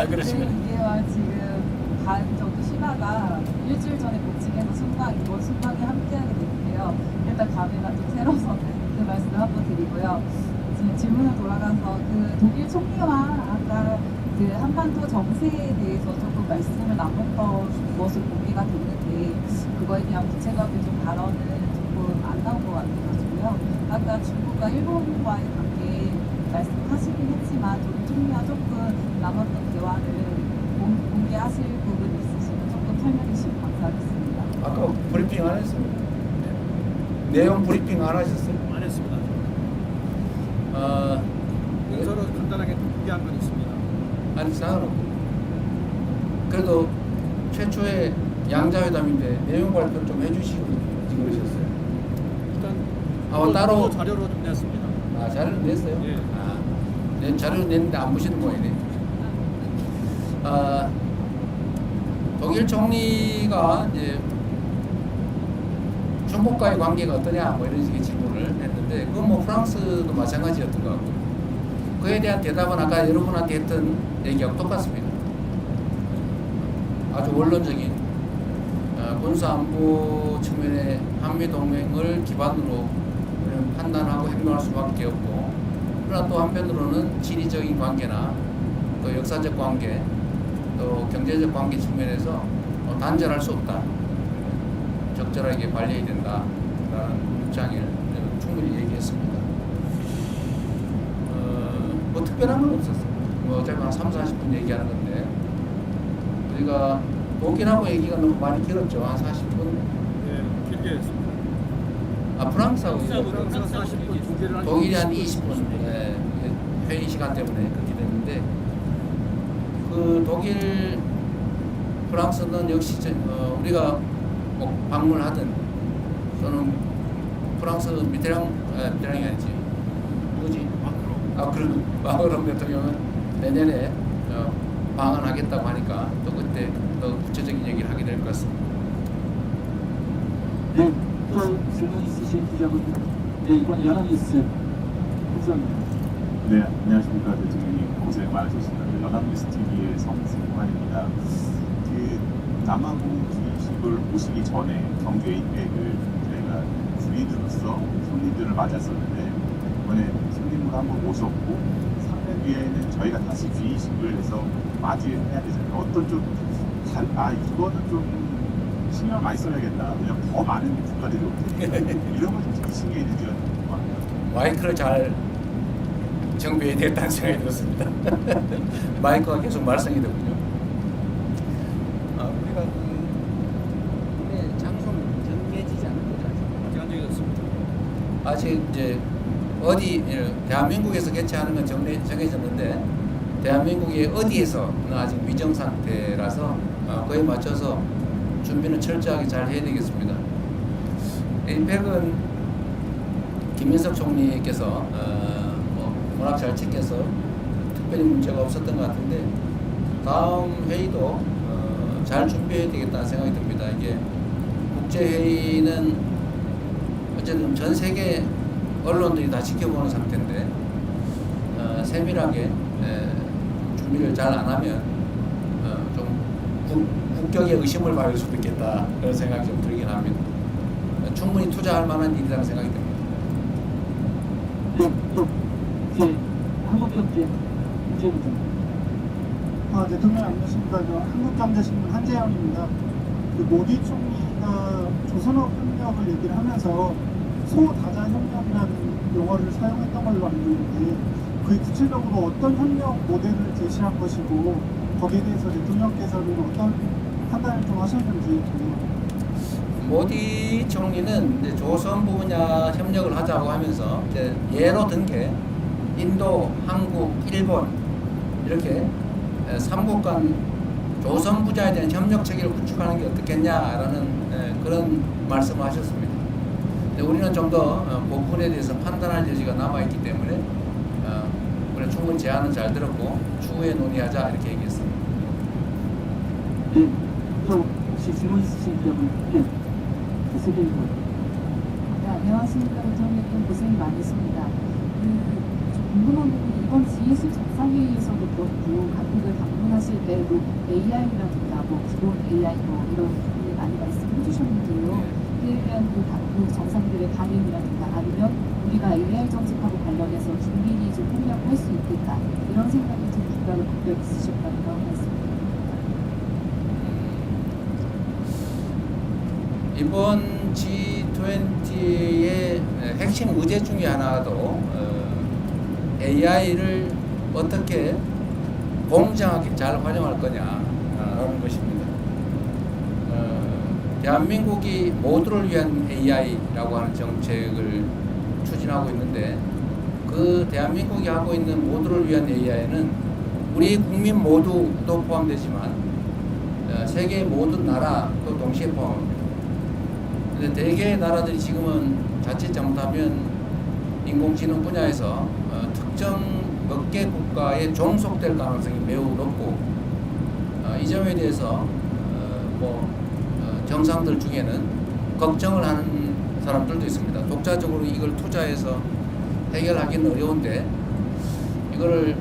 그러시면 2개월 지금 반 정도 쉬다가 일주일 전에 복직해서 이번 순방에 함께하게 됐는데요. 일단 감회가 또 새로워서 그 말씀을 한번 드리고요. 지금 질문을 돌아가서 그 독일 총리와 아까 그 한반도 정세에 대해서 조금 말씀을 나눴던 것을 공개가 됐는데 그 그거에 대한 구체적인 발언은 조금 안 나온 것 같아가지고요. 아까 중국과 일본과의 관계 말씀하시긴 했지만 좀 총리와 조금 남았던 대화를 공개하실 부분이 있으시면 조금 설명해 주시면 감사하겠습니다. 아까 브리핑 안 했어요. 내용 브리핑 안 하셨어요? 안 했습니다. 문서로 간단하게 공개한 건 있습니다. 아니 상관없고. 그래도 최초의 양자회담인데 내용 발표 좀 해주시고 그러셨어요. 일단 아, 따로 자료로 좀 냈습니다. 아 자료를 냈어요? 예. 네, 자료를 냈는데 안 보시는 모양이네. 독일 총리가 이제 중국과의 관계가 어떠냐 뭐 이런 식의 질문을 했는데 그건 뭐 프랑스도 마찬가지였던 것 같고 그에 대한 대답은 아까 여러분한테 했던 얘기하고 똑같습니다. 아주 원론적인 군사안보 측면의 한미동맹을 기반으로 판단하고 행동할 수밖에 없고 그러나 또 한편으로는 지리적인 관계나 또 역사적 관계 또 경제적 관계 측면에서 단절할 수 없다. 적절하게 관리해야 된다라는 입장을 충분히 얘기했습니다. 뭐 특별한 건 없었어요. 뭐 어차피 한 3, 40분 얘기하는 건데 우리가 독일하고 얘기가 너무 많이 길었죠. 한 40분. 예, 길게 했습니다. 아 프랑스하고 프랑스가 40분, 중계를 한 독일이 한 20분. 네, 회의 시간 때문에 그렇게 됐는데 그 독일 프랑스는 역시 우리가 꼭 방문하든 또는 프랑스 미테랑이 아니지 누구지? 마크롱 대통령은 내년에 방한하겠다고 하니까 또 그때 더 구체적인 얘기를 하게 될 것 같습니다. 네, 또 질문 있으신 기자분, 네, 이번 연합뉴스 국장입니다. 네, 안녕하십니까. 대통령님 고생 많으셨습니다. 연합뉴스 TV의 성승환입니다. 그 남아공 기식을 오시기 전에 경주 에이펙을 저희가 주인으로서 손님들을 맞았었는데 이번에 손님으로 한번 모셨고 3년 뒤에는 저희가 다시 주의식을 해서 맞이해야 되잖아요. 어떤 좀 이거는 좀 신경 많이 써야겠다. 그냥 더 많은 국가들이 오게 이런 걸좀 신경이 느껴지는 것 같아요. 마이크를 잘 정비해야 되겠다는 생각이 들었습니다. 마이크가 계속 말썽이 되군요. 우리가 장소는 정해지지 않은 거죠. 아직 안 정해졌습니다. 아직 이제 어디 대한민국에서 개최하는 건 정해졌는데 대한민국의 어디에서는 아직 미정 상태라서 그에 맞춰서 준비는 철저하게 잘 해야 되겠습니다. 에이펙은 김민석 총리께서 워낙 잘 챙겨서 특별히 문제가 없었던 것 같은데 다음 회의도 잘 준비해야 되겠다는 생각이 듭니다. 이게 국제회의는 어쨌든 전 세계 언론들이 다 지켜보는 상태인데 세밀하게 준비를 잘 안 하면 좀 국격에 의심을 받을 수도 있겠다 그런 생각이 좀 들긴 합니다. 충분히 투자할 만한 일이라는 생각이 듭니다. 네, 또 한국경제 문제부터. 대통령 안녕하십니까. 한국경제신문 한재영입니다. 그 모디 총리가 조선업 협력을 얘기를 하면서 소다자 협력이라는 용어를 사용했던 걸로 알고 있는데 그게 구체적으로 어떤 협력 모델을 제시한 것이고 거기에 대해서 대통령께서는 어떤 판단을 좀 하셨는지 궁금합니다. 모디 총리는 이제 조선부 분야 협력을 하자고 하면서 이제 예로 든 게 인도, 한국, 일본 이렇게 3국 간 조선 분야에 대한 협력 체계를 구축하는 게 어떻겠냐라는 그런 말씀을 하셨습니다. 근데 우리는 좀 더 그 부분에 대해서 판단할 여지가 남아 있기 때문에 우리는 충분히 제안은 잘 들었고 추후에 논의하자 이렇게 얘기했습니다. 네, 또 혹시 질문 있으신 기자분, 네, 세계일보. 네, 안녕하십니까. 대통령님 고생 많으십니다. 좀 궁금한 부분이 이번 G20 정상회의에서도 그렇고 각국을 방문하실 때 AI라든가 기본 AI 이런 부분을 많이 말씀해 주셨는데요. 그에 대한 그 정상들의 반응이라든가 아니면 우리가 AI 정책하고 관련해서 긴밀히 좀 협력할 수 있겠다 이런 생각이 든 국가가 분명 있으셨다는 말씀입니다. 이번 G20의 핵심 의제 중에 하나도 AI를 어떻게 공정하게 잘 활용할 거냐라는 것입니다. 대한민국이 모두를 위한 AI라고 하는 정책을 추진하고 있는데 그 대한민국이 하고 있는 모두를 위한 AI는 우리 국민 모두도 포함되지만 세계 모든 나라도 동시에 포함합니다. 근데 대개의 나라들이 지금은 자칫 잘못하면 인공지능 분야에서 특정 몇 개 국가에 종속될 가능성이 매우 높고 이 점에 대해서 정상들 중에는 걱정을 하는 사람들도 있습니다. 독자적으로 이걸 투자해서 해결하기는 어려운데 이거를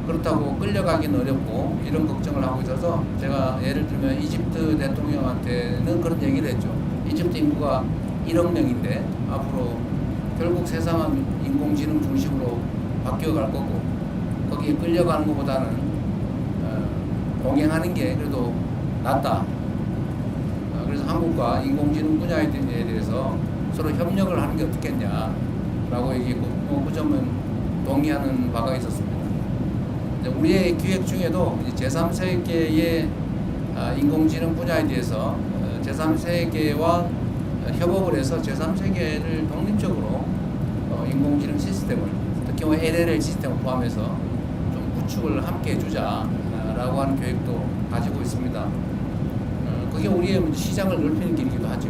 그렇다고 끌려가기는 어렵고 이런 걱정을 하고 있어서 제가 예를 들면 이집트 대통령한테는 그런 얘기를 했죠. 이집트 인구가 1억 명인데 앞으로 결국 세상은 인공지능 중심으로 바뀌어갈 거고 거기에 끌려가는 것보다는 동행하는 게 그래도 낫다. 그래서 한국과 인공지능 분야에 대해서 서로 협력을 하는 게 어떻겠냐라고 얘기했고 그 점은 동의하는 바가 있었습니다. 우리의 기획 중에도 제3세계의 인공지능 분야에 대해서 제3세계와 협업을 해서 제3세계를 독립적으로 인공지능 시스템을 특히 LLL 시스템을 포함해서 좀 구축을 함께 해주자라고 하는 계획도 가지고 있습니다. 그게 우리의 시장을 넓히는 길이기도 하죠.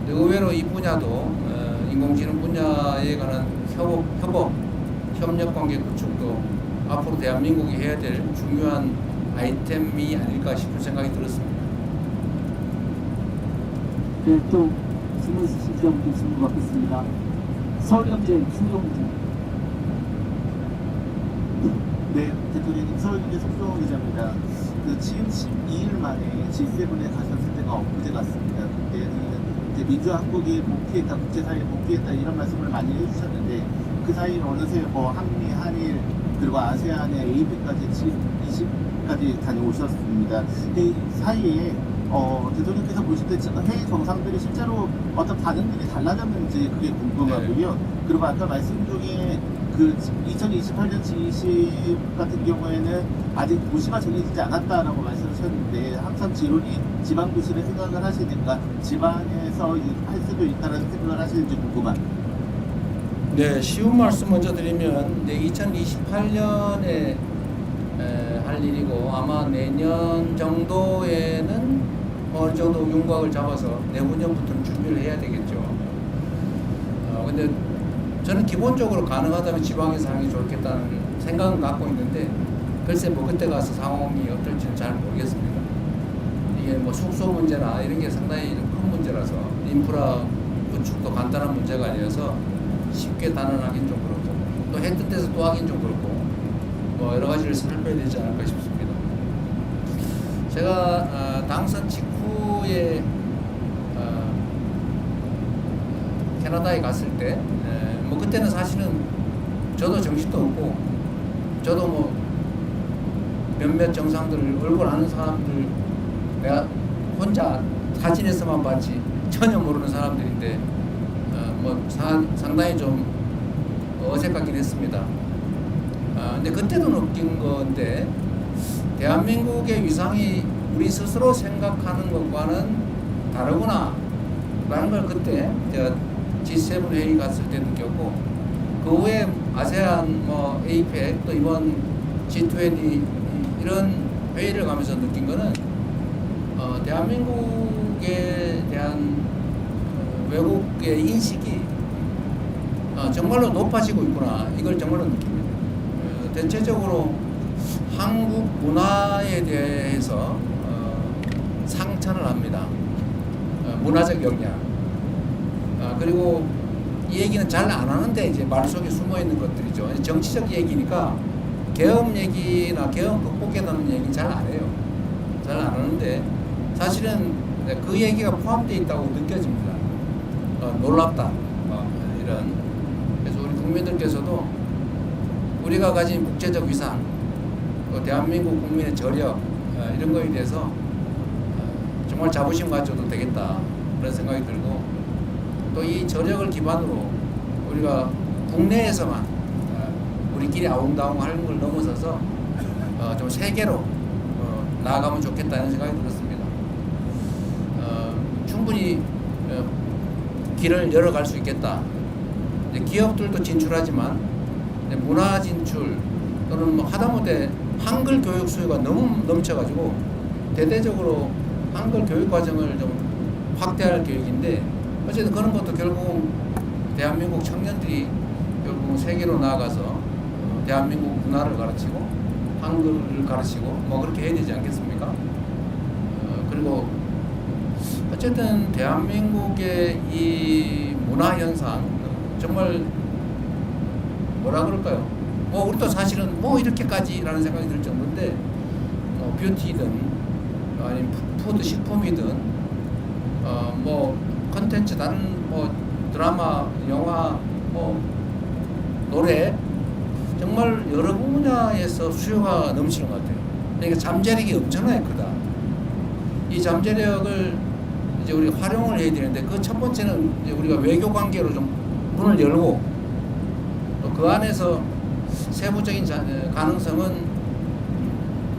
의외로 이 분야도 인공지능 분야에 관한 협력 관계 구축도 앞으로 대한민국이 해야 될 중요한 아이템이 아닐까 싶은 생각이 들었습니다. 네, 또 질문 있으신 기자분들 질문 받겠습니다. 서울경제 송정훈 네, 대통령님 서울경제 송정훈 기자입니다. 지금 12일 만에 G7에 가셨을 때가 엊그제 같습니다. 그때는 이제 민주화 한국이 복귀했다, 국제사회에 복귀했다 이런 말씀을 많이 해주셨는데 그 사이에 어느새 한미, 한일 그리고 아세안의 AP까지 G20까지 다녀오셨습니다. 이 사이에 대통령께서 보실 때 해외 정상들이 실제로 어떤 반응들이 달라졌는지 그게 궁금하고요. 그리고 아까 말씀 중에 그 2028년 G20 같은 경우에는 아직 도시가 정해지지 않았다라고 말씀하셨는데 항상 지방 도시를 생각을 하시니까 지방에서 할 수도 있다라는 생각을 하시는지 궁금합니다. 네, 쉬운 말씀 먼저 드리면 2028년에 할 일이고 아마 내년 정도에는 어느 정도 윤곽을 잡아서 내후년부터는 준비를 해야 되겠죠. 근데 저는 기본적으로 가능하다면 지방에서 하는 게 좋겠다는 생각은 갖고 있는데 글쎄 그때 가서 상황이 어떨지는 잘 모르겠습니다. 이게 숙소 문제나 이런 게 상당히 큰 문제라서 인프라 구축도 간단한 문제가 아니어서 쉽게 단언하긴 좀 그렇고 또 했던 데서 또 하긴 좀 그렇고 여러 가지를 살펴야 되지 않을까 싶습니다. 제가 당선 직후에 캐나다에 갔을 때 그때는 사실은 저도 정신도 없고 저도 몇몇 정상들 얼굴 아는 사람들 내가 혼자 사진에서만 봤지 전혀 모르는 사람들인데 상당히 좀 어색하긴 했습니다. 근데 그때도 느낀 건데 대한민국의 위상이 우리 스스로 생각하는 것과는 다르구나 라는 걸 그때 제가 G7 회의 갔을 때 느꼈고 그 후에 아세안 APEC 또 이번 G20 이런 회의를 가면서 느낀 거는 대한민국에 대한 외국의 인식이 정말로 높아지고 있구나 이걸 정말로 느낍니다. 대체적으로 한국 문화에 대해서 상찬을 합니다. 문화적 역량. 그리고 이 얘기는 잘 안 하는데 이제 말 속에 숨어 있는 것들이죠. 정치적 얘기니까 계엄 얘기나 계엄 극복에 대한 얘기 잘 안 해요. 잘 안 하는데 사실은 그 얘기가 포함되어 있다고 느껴집니다. 놀랍다. 이런. 그래서 우리 국민들께서도 우리가 가진 국제적 위상, 대한민국 국민의 저력 이런 거에 대해서 정말 자부심 가져도 되겠다 그런 생각이 들고, 또 이 저력을 기반으로 우리가 국내에서만 우리끼리 아웅다웅 하는 걸 넘어서서 좀 세계로 나아가면 좋겠다는 생각이 들었습니다. 충분히 길을 열어갈 수 있겠다. 이제 기업들도 진출하지만 이제 문화 진출 또는 뭐 하다못해 한글 교육 수요가 너무 넘쳐가지고 대대적으로 한글 교육 과정을 좀 확대할 계획인데, 어쨌든 그런 것도 결국 대한민국 청년들이 결국 세계로 나아가서 대한민국 문화를 가르치고 한글을 가르치고 뭐 그렇게 해야 되지 않겠습니까? 그리고 어쨌든 대한민국의 이 문화 현상 정말 뭐라 그럴까요? 우리도 사실은 뭐 이렇게까지라는 생각이 들 정도인데, 뷰티든 아니면 푸드 식품이든 뭐 컨텐츠 다른 뭐 드라마, 영화, 뭐 노래 정말 여러 분야에서 수요가 넘치는 것 같아요. 그러니까 잠재력이 엄청나게 크다. 이 잠재력을 이제 우리 활용을 해야 되는데, 그 첫 번째는 이제 우리가 외교 관계로 좀 문을 열고, 또 그 안에서 세부적인 가능성은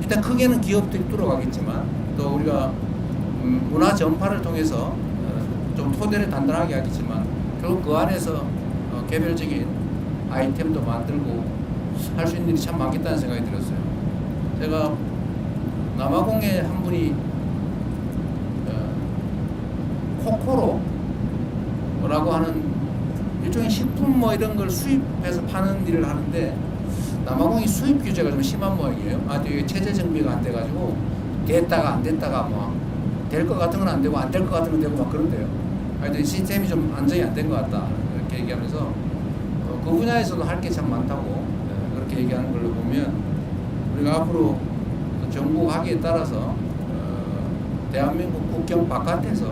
일단 크게는 기업들이 뚫어가겠지만, 또 우리가 문화 전파를 통해서 좀 토대를 단단하게 하겠지만, 결국 그 안에서 개별적인 아이템도 만들고 할 수 있는 일이 참 많겠다는 생각이 들었어요. 제가 남아공에 한 분이 코코로라고 하는 일종의 식품 뭐 이런 걸 수입해서 파는 일을 하는데, 남아공이 수입 규제가 좀 심한 모양이에요. 아주 체제 정비가 안 돼가지고 됐다가 안 됐다가 뭐 될 것 같은 건 안 되고 안 될 것 같은 건 되고 막 그런데요. 하여튼 시스템이 좀 안정이 안 된 것 같다 이렇게 얘기하면서 그 분야에서도 할 게 참 많다고 그렇게 얘기하는 걸로 보면, 우리가 앞으로 정부 하기에 따라서 대한민국 국경 바깥에서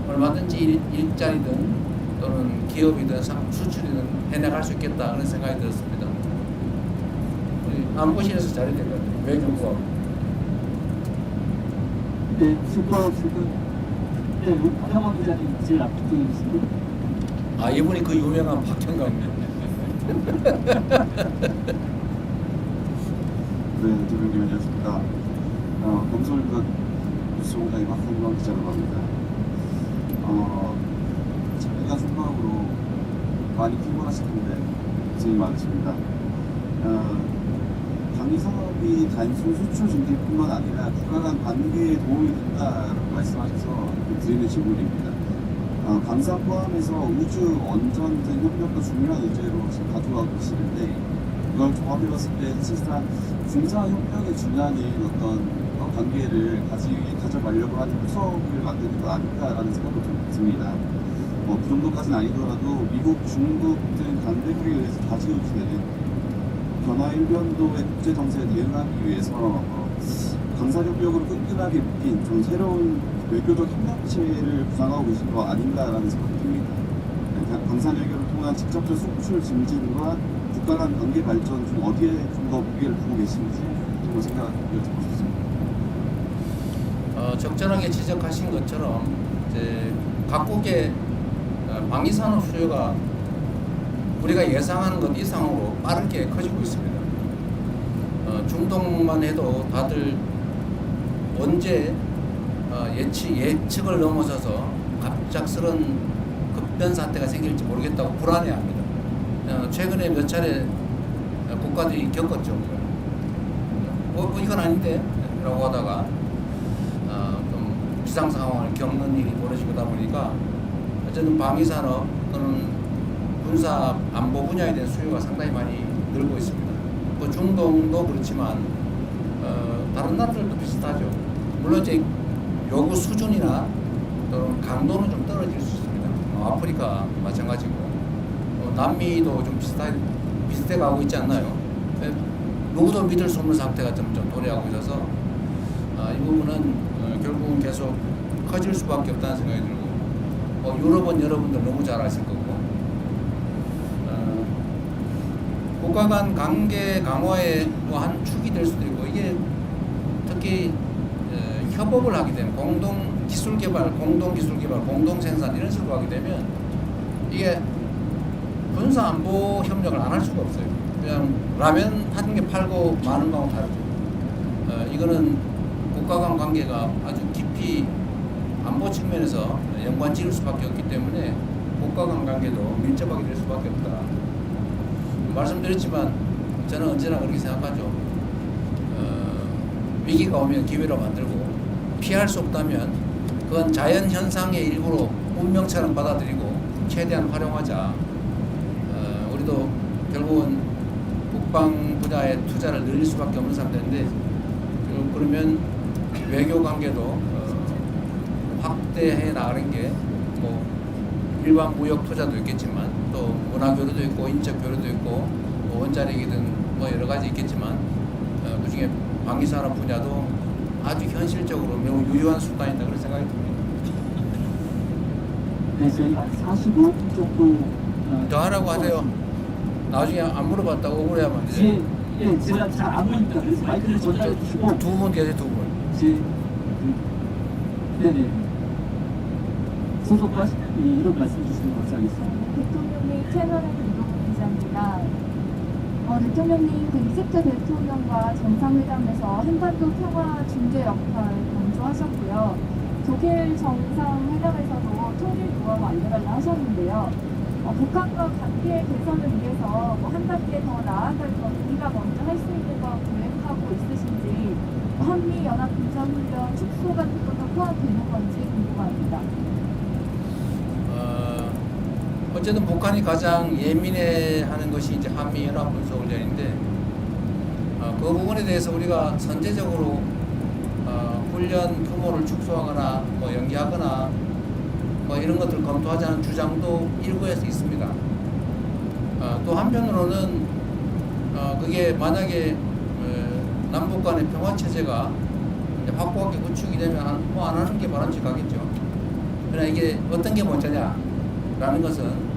얼마든지 일자리든 또는 기업이든 수출이든 해나갈 수 있겠다 그런 생각이 들었습니다. 우리 안보실에서 잘해야 될 것 같아요. 외교부하고. 네, 슈퍼스는 박형원 기자님 제일 앞쪽에 계신데. 이분이 그 유명한 박형광님. 네, 대표님 안녕하십니까. 검솔과 뉴스공장의 박형광 기자라고 합니다. 자기가 생각으로 많이 피곤하실 텐데 고생이 많으십니다. 방위 산업이 단순 수출 증대뿐만 아니라 국가 간 관계에 도움이 된다라고 말씀하셔서 드리는 질문입니다. 방산 포함해서 우주, 원전 등 협력도 중요한 의제로 지금 가져가고 계시는데, 이걸 종합해봤을 때 사실상 군사협력에 준하는 어떤 관계를 가져가려고 하는 구석을 만드는 거 아닐까라는 생각도 좀 듭니다. 그 정도까지는 아니더라도 미국, 중국 등 강대국에 의해서 좌지우지되는 변화일변도의 국제 정세에 대응하기 위해서 강사협력으로 끈끈하게 묶인 좀 새로운 외교적 협력체를 구상하고 계신 거 아닌가라는 생각이 듭니다. 방산외교를 통한 직접적 수출 증진과 국가 간 관계 발전 중 어디에 좀 더 무게를 두고 계신지 좀 생각을 여쭤보고 싶습니다. 적절하게 지적하신 것처럼 이제 각국의 방위산업 수요가 우리가 예상하는 것 이상으로 빠르게 커지고 있습니다. 중동만 해도 다들 언제 예측을 넘어서서 갑작스런 급변 사태가 생길지 모르겠다고 불안해합니다. 최근에 몇 차례 국가들이 겪었죠. 이건 아닌데? 라고 하다가 좀 비상 상황을 겪는 일이 벌어지다 보니까 어쨌든 방위산업 또는 군사 안보 분야에 대한 수요가 상당히 많이 늘고 있습니다. 또 중동도 그렇지만 다른 나라들도 비슷하죠. 물론 이제 요구 수준이나 또는 강도는 좀 떨어질 수 있습니다. 아프리카 마찬가지고 남미도 좀 비슷해 가고 있지 않나요? 누구도 믿을 수 없는 상태가 좀 도래하고 있어서 이 부분은 결국은 계속 커질 수밖에 없다는 생각이 들고, 유럽은 여러분들 너무 잘 아실 거고, 국가 간 관계 강화의 또 한 축이 될 수도 있고, 이게 특히 협업을 하게 되면 공동 기술 개발, 공동 생산 이런 식으로 하게 되면 이게 군사 안보 협력을 안 할 수가 없어요. 그냥 라면 한 개 팔고 마는 거하고 다르죠. 이거는 국가 간 관계가 아주 깊이 안보 측면에서 연관 지을 수밖에 없기 때문에 국가 간 관계도 밀접하게 될 수밖에 없다. 말씀드렸지만 저는 언제나 그렇게 생각하죠. 위기가 오면 기회로 만들고 피할 수 없다면 그건 자연 현상의 일부로 운명처럼 받아들이고 최대한 활용하자. 우리도 결국은 국방 분야에 투자를 늘릴 수밖에 없는 상태인데 그러면 외교 관계도 확대해 나가는 게 뭐 일반 무역 투자도 있겠지만 또 문화 교류도 있고 인적 교류도 있고 뭐 원자력이든 뭐 여러 가지 있겠지만 그중에 방위산업 분야도 아주 현실적으로 매우 유효한 수단이다 그런 생각이 듭니다. 네, 저희가 45분 정도 더 하라고 하세요. 나중에 안 물어봤다고 억울해하면 안 되죠. 예, 제가 잘 안 보니까 그래서 마이크를 전달해 주시고 두 분 계세요, 두 분. 네네. 소속과 이런 말씀 주시면 감사하겠습니다. 대통령님 채널의 김동훈 기자입니다. 대통령님 그 이색재 대통령과 정상회담에서 한반도 평화 중재 역할 강조하셨고요. 독일 정상회담에서도 통일 구호 알려달라 하셨는데요. 북한과 관계 개선을 위해서 한 단계 더 나아갈 것 우리가 먼저 할 수 있는 거 계획하고 있으신지 한미 연합 군사훈련 축소 같은 것도 포함되는 건지 궁금합니다. 어쨌든 북한이 가장 예민해하는 것이 이제 한미 연합 군사훈련인데 그 부분에 대해서 우리가 선제적으로 훈련 규모를 축소하거나 뭐 연기하거나 뭐 이런 것들을 검토하자는 주장도 일부에서 있습니다. 또 한편으로는 그게 만약에 남북 간의 평화 체제가 확고하게 구축이 되면 안 하는 게 바람직하겠죠. 그러나 이게 어떤 게 먼저냐라는 것은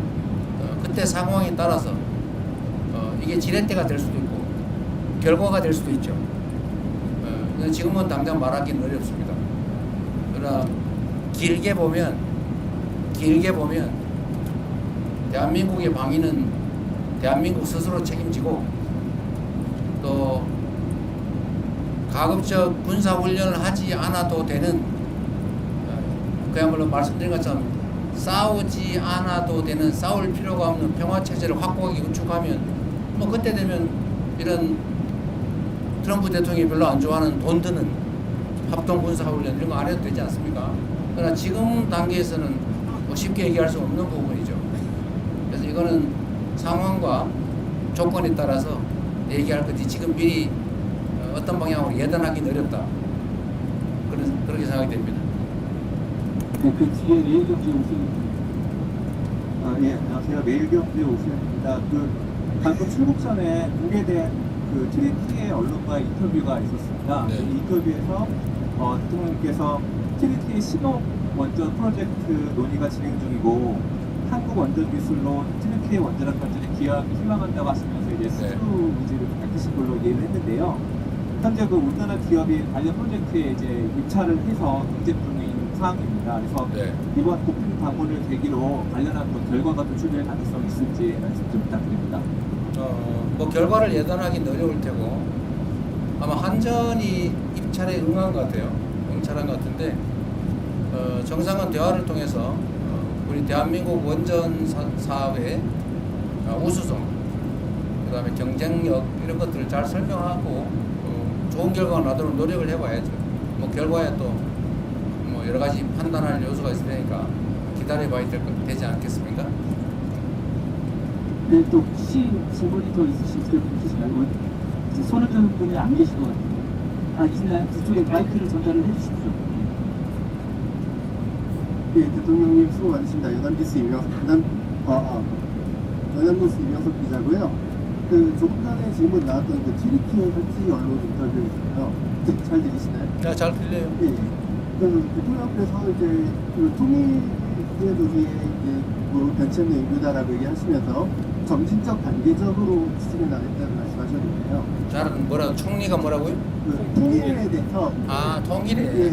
그때 상황에 따라서 이게 지렛대가 될 수도 있고 결과가 될 수도 있죠. 지금은 당장 말하기는 어렵습니다. 그러나 길게 보면 대한민국의 방위는 대한민국 스스로 책임지고 또 가급적 군사훈련을 하지 않아도 되는 그야말로 말씀드린 것처럼 싸우지 않아도 되는 싸울 필요가 없는 평화체제를 확고하게 구축하면 뭐 그때 되면 이런 트럼프 대통령이 별로 안 좋아하는 돈 드는 합동군사훈련 이런 거 안 해도 되지 않습니까? 그러나 지금 단계에서는 뭐 쉽게 얘기할 수 없는 부분이죠. 그래서 이거는 상황과 조건에 따라서 얘기할 것이 지금 미리 어떤 방향으로 예단하기는 어렵다. 그렇게 생각이 됩니다. 네, 그 뒤에 매일경제 오수입니다. 예, 안녕하세요. 매일경제 오수입니다. 방금 출국 전에 공개된 트리티의 언론과의 인터뷰가 있었습니다. 네. 이 인터뷰에서 대통령님께서 트리티의 신호 원전 프로젝트 논의가 진행 중이고 한국 원전 기술로 트리티의 원자력 발전에 기여하기 희망한다고 하시면서 이제 수주 의지를 밝히신 걸로 이해를 했는데요. 현재 우리나라 기업이 관련 프로젝트에 이제 입찰을 해서 경쟁 중인 사항입니다. 그래서 이번 고품 방문을 계기로 관련한 결과가 도출될 가능성이 있을지 말씀 좀 부탁드립니다. 뭐 결과를 예단하기는 어려울 테고 아마 한전이 입찰에 응한 것 같아요. 응찰한 것 같은데 정상은 대화를 통해서 우리 대한민국 원전 사업의 우수성, 그 다음에 경쟁력 이런 것들을 잘 설명하고 좋은 결과가 나도록 노력을 해봐야죠. 뭐 결과에 또 뭐 여러 가지 판단할 요소가 있을 테니까 기다려봐야 되지 않겠습니까? 네, 또 혹시 질문이 더 있으시면 이제 손을 드는 분이 안 계실 것 같아요. 있나요? 그쪽에 마이크를 전달을 해주십시오. 예, 대통령님 수고 많으십니다. 연합뉴스 이명석 기자고요. 조금 전에 질문 나왔던 트리티의 현지 언론 인터뷰였어요. 잘 들리시나요? 네, 잘 들려요. 예. 대통령께서 통일의 논의에 변칙 외교다라고 얘기하시면서 점진적 단계적으로 추진해 나겠다는 말씀하셨는데요. 잘은 뭐라고 총리가 뭐라고요? 그 통일에 대해서 아 통일에.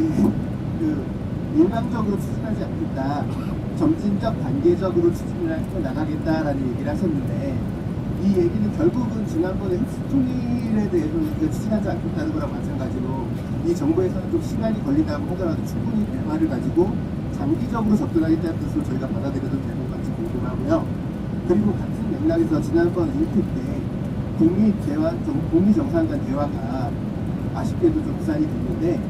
그 일방적으로 추진하지 않겠다. 점진적 단계적으로 추진을 해 나가겠다라는 얘기를 하셨는데 이 얘기는 결국은 지난번에 흡수 통일에 대해서 추진하지 않겠다는 거랑 마찬가지로 이 정부에서는 좀 시간이 걸린다고 하더라도 충분히 대화를 가지고 장기적으로 접근하겠다는 뜻으로 저희가 받아들여도 되는 건지 궁금하고요. 그리고 같은 맥락에서 지난번 1회 때 북미 정상간 대화가 아쉽게도 좀 무산이 됐는데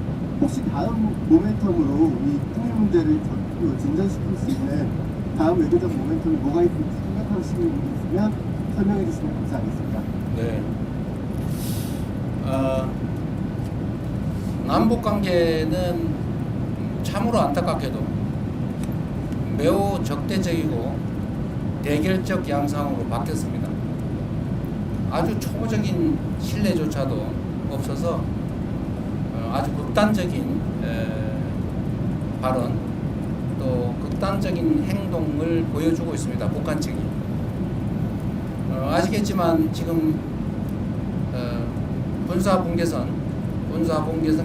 혹시 다음 모멘텀으로 이 통일 문제를 진전시킬 수 있는 다음 외교적 모멘텀이 뭐가 있을지 생각하시는 분이 있으면 설명해 주시면 감사하겠습니다. 네. 남북 관계는 참으로 안타깝게도 매우 적대적이고 대결적 양상으로 바뀌었습니다. 아주 초보적인 신뢰조차도 없어서 아주 극단적인 발언 또 극단적인 행동을 보여주고 있습니다. 북한 측이. 아시겠지만 지금 군사분계선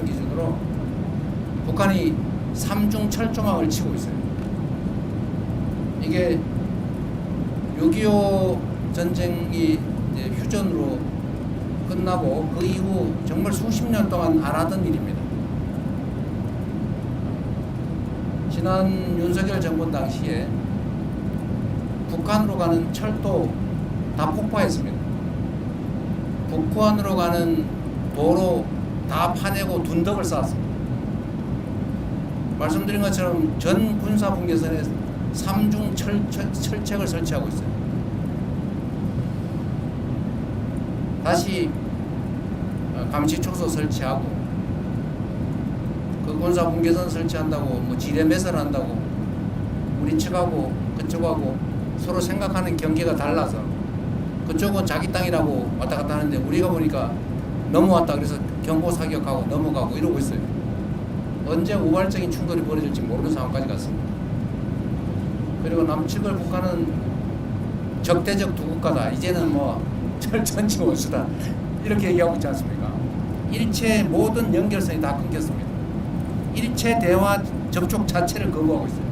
기준으로 북한이 3중 철조망을 치고 있어요. 이게 6.25 전쟁이 이제 휴전으로 끝나고 그 이후 정말 수십 년 동안 안 하던 일입니다. 지난 윤석열 정권 당시에 북한으로 가는 철도 다 폭파했습니다. 북한으로 가는 도로 다 파내고 둔덕을 쌓았습니다. 말씀드린 것처럼 전 군사분계선에 3중 철책을 설치하고 있어요. 다시 감시초소 설치하고 그 군사분계선 설치한다고 뭐 지뢰 매설한다고 우리 측하고 그쪽하고 서로 생각하는 경계가 달라서 그쪽은 자기 땅이라고 왔다 갔다 하는데 우리가 보니까 넘어왔다 그래서 경보 사격하고 넘어가고 이러고 있어요. 언제 우발적인 충돌이 벌어질지 모르는 상황까지 갔습니다. 그리고 남측을 북한은 적대적 두 국가다. 이제는 뭐 철천지 원수다. 이렇게 얘기하고 있지 않습니까? 일체 모든 연결선이 다 끊겼습니다. 일체 대화 접촉 자체를 거부하고 있어요.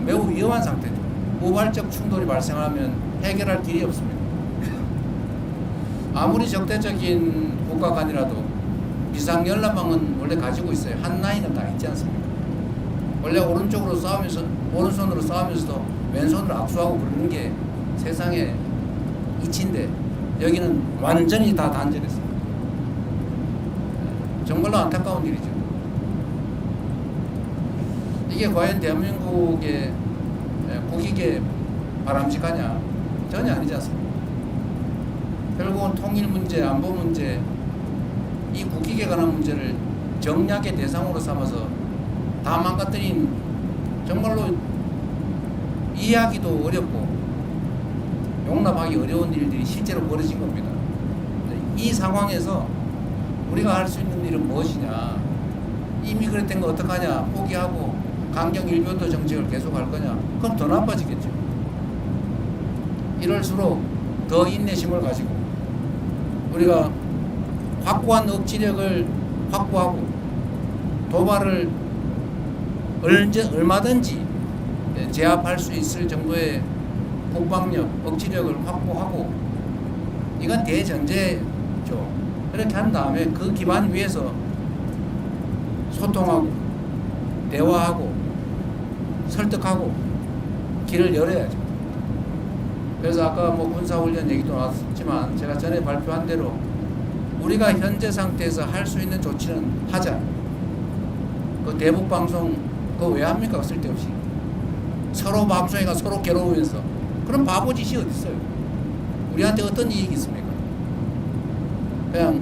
매우 위험한 상태죠. 우발적 충돌이 발생하면 해결할 길이 없습니다. 아무리 적대적인 국가 간이라도 비상연락망은 원래 가지고 있어요. 한 라인은 다 있지 않습니까? 원래 오른쪽으로 싸우면서 오른손으로 싸우면서도 왼손으로 악수하고 부르는 게 세상의 이치인데 여기는 완전히 다 단절했습니다. 정말로 안타까운 일이죠. 이게 과연 대한민국의 국익에 바람직하냐? 전혀 아니지 않습니까? 결국은 통일 문제, 안보 문제, 이 국익에 관한 문제를 정략의 대상으로 삼아서 다 망가뜨린 정말로 이해하기도 어렵고 용납하기 어려운 일들이 실제로 벌어진 겁니다. 이 상황에서 우리가 할 수 있는 일은 무엇이냐? 이미 그랬던 거 어떡하냐? 포기하고 강경 일변도 정책을 계속 할 거냐? 그럼 더 나빠지겠죠. 이럴수록 더 인내심을 가지고 우리가 확고한 억지력을 확보하고 도발을 얼마든지 제압할 수 있을 정도의 국방력, 억지력을 확보하고 이건 대전제죠. 그렇게 한 다음에 그 기반 위에서 소통하고 대화하고 설득하고 길을 열어야죠. 그래서 아까 뭐 군사훈련 얘기도 나왔지만 제가 전에 발표한 대로 우리가 현재 상태에서 할 수 있는 조치는 하자. 그 대북 방송 그거 왜 합니까? 쓸데없이. 서로 방송회가 서로 괴로우면서 그런 바보 짓이 어디 있어요? 우리한테 어떤 이익이 있습니까? 그냥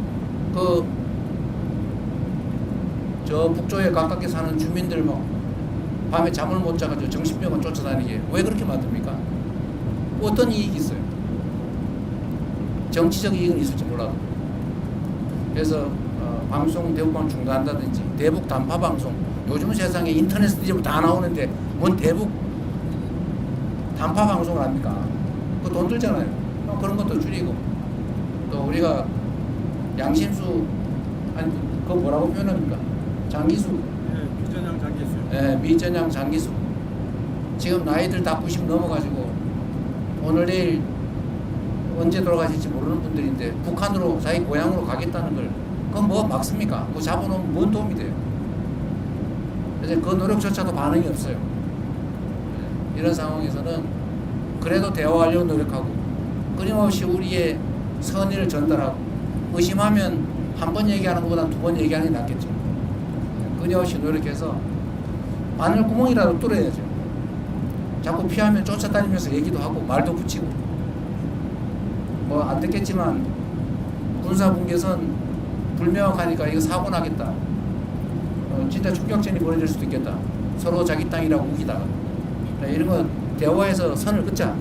저 북쪽에 가깝게 사는 주민들 뭐 밤에 잠을 못 자가지고 정신병원 쫓아다니게 왜 그렇게 만듭니까? 어떤 이익이 있어요? 정치적 이익은 있을지 몰라도. 그래서 방송 대북방 중단한다든지 대북 단파 방송 요즘 세상에 인터넷 뒤집어 다 나오는데 뭔 대북 단파 방송을 합니까? 그 돈 들잖아요. 그런 것도 줄이고 또 우리가 양심수 아니 그거 뭐라고 표현합니까? 장기수. 예, 비전향 장기수. 예, 미전향 장기수. 지금 나이들 다 90 넘어가지고 오늘 내일 언제 돌아가실지 모르는 분들인데 북한으로 자기 고향으로 가겠다는 걸 그건 뭐 막습니까? 그거 잡아놓으면 뭔 도움이 돼요? 그래서 그 노력조차도 반응이 없어요. 이런 상황에서는 그래도 대화하려고 노력하고 끊임없이 우리의 선의를 전달하고 의심하면 한 번 얘기하는 것보다 두 번 얘기하는 게 낫겠죠. 끊임없이 노력해서 바늘구멍이라도 뚫어야죠. 자꾸 피하면 쫓아다니면서 얘기도 하고 말도 붙이고 뭐 안 듣겠지만 군사분계선 불명확하니까 이거 사고 나겠다. 진짜 총격전이 벌어질 수도 있겠다. 서로 자기 땅이라고 우기다가 이런 거 대화해서 선을 긋자.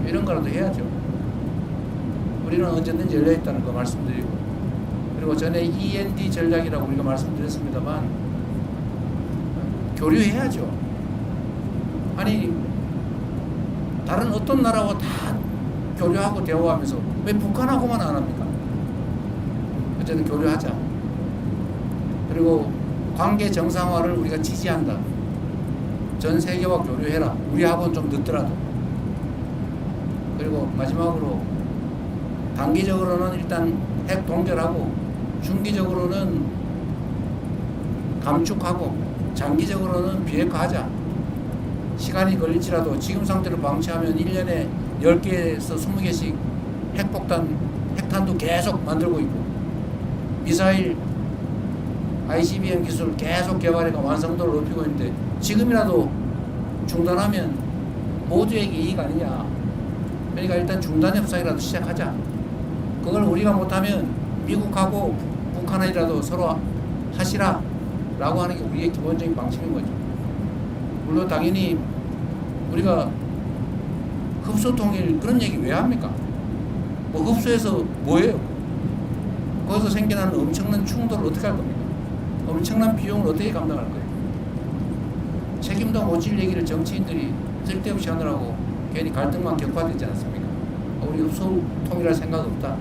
이런 거라도 해야죠. 우리는 언제든지 열려있다는 거 말씀드리고 그리고 전에 END 전략이라고 우리가 말씀드렸습니다만 교류해야죠. 아니 다른 어떤 나라와 다 교류하고 대화하면서 왜 북한하고만 안 합니까? 어쨌든 교류하자. 그리고 관계 정상화를 우리가 지지한다. 전 세계와 교류해라. 우리하고는 좀 늦더라도. 그리고 마지막으로 단기적으로는 일단 핵 동결하고 중기적으로는 감축하고 장기적으로는 비핵화하자. 시간이 걸릴지라도 지금 상태로 방치하면 1년에 10개에서 20개씩 핵탄도 계속 만들고 있고 미사일 ICBM 기술 계속 개발해가 완성도를 높이고 있는데 지금이라도 중단하면 모두에게 이익 아니냐. 그러니까 일단 중단 협상이라도 시작하자. 그걸 우리가 못하면 미국하고 북한이라도 서로 하시라 라고 하는 게 우리의 기본적인 방침인 거죠. 물론 당연히 우리가 흡수통일 그런 얘기 왜 합니까? 뭐 흡수해서 뭐예요? 거기서 생겨나는 엄청난 충돌을 어떻게 할 겁니까? 엄청난 비용을 어떻게 감당할 거예요? 책임도 못 질 얘기를 정치인들이 쓸데없이 하느라고 괜히 갈등만 격화되지 않습니까? 우리 흡수 통일할 생각 없다.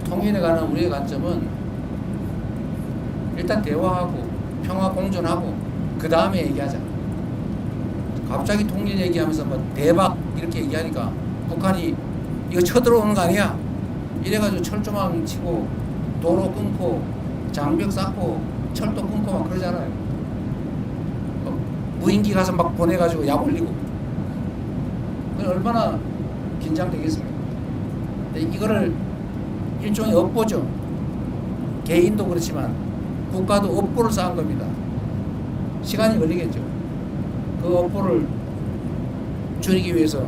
통일에 관한 우리의 관점은 일단 대화하고 평화 공존하고 그 다음에 얘기하자. 갑자기 통일 얘기하면서 뭐 대박 이렇게 얘기하니까 북한이 이거 쳐들어오는 거 아니야? 이래가지고 철조망 치고 도로 끊고 장벽 쌓고 철도 끊고 막 그러잖아요. 무인기 가서 막 보내가지고 약 올리고. 얼마나 긴장되겠습니까? 근데 이거를 일종의 업보죠. 개인도 그렇지만 국가도 업보를 쌓은 겁니다. 시간이 걸리겠죠. 그 업보를 줄이기 위해서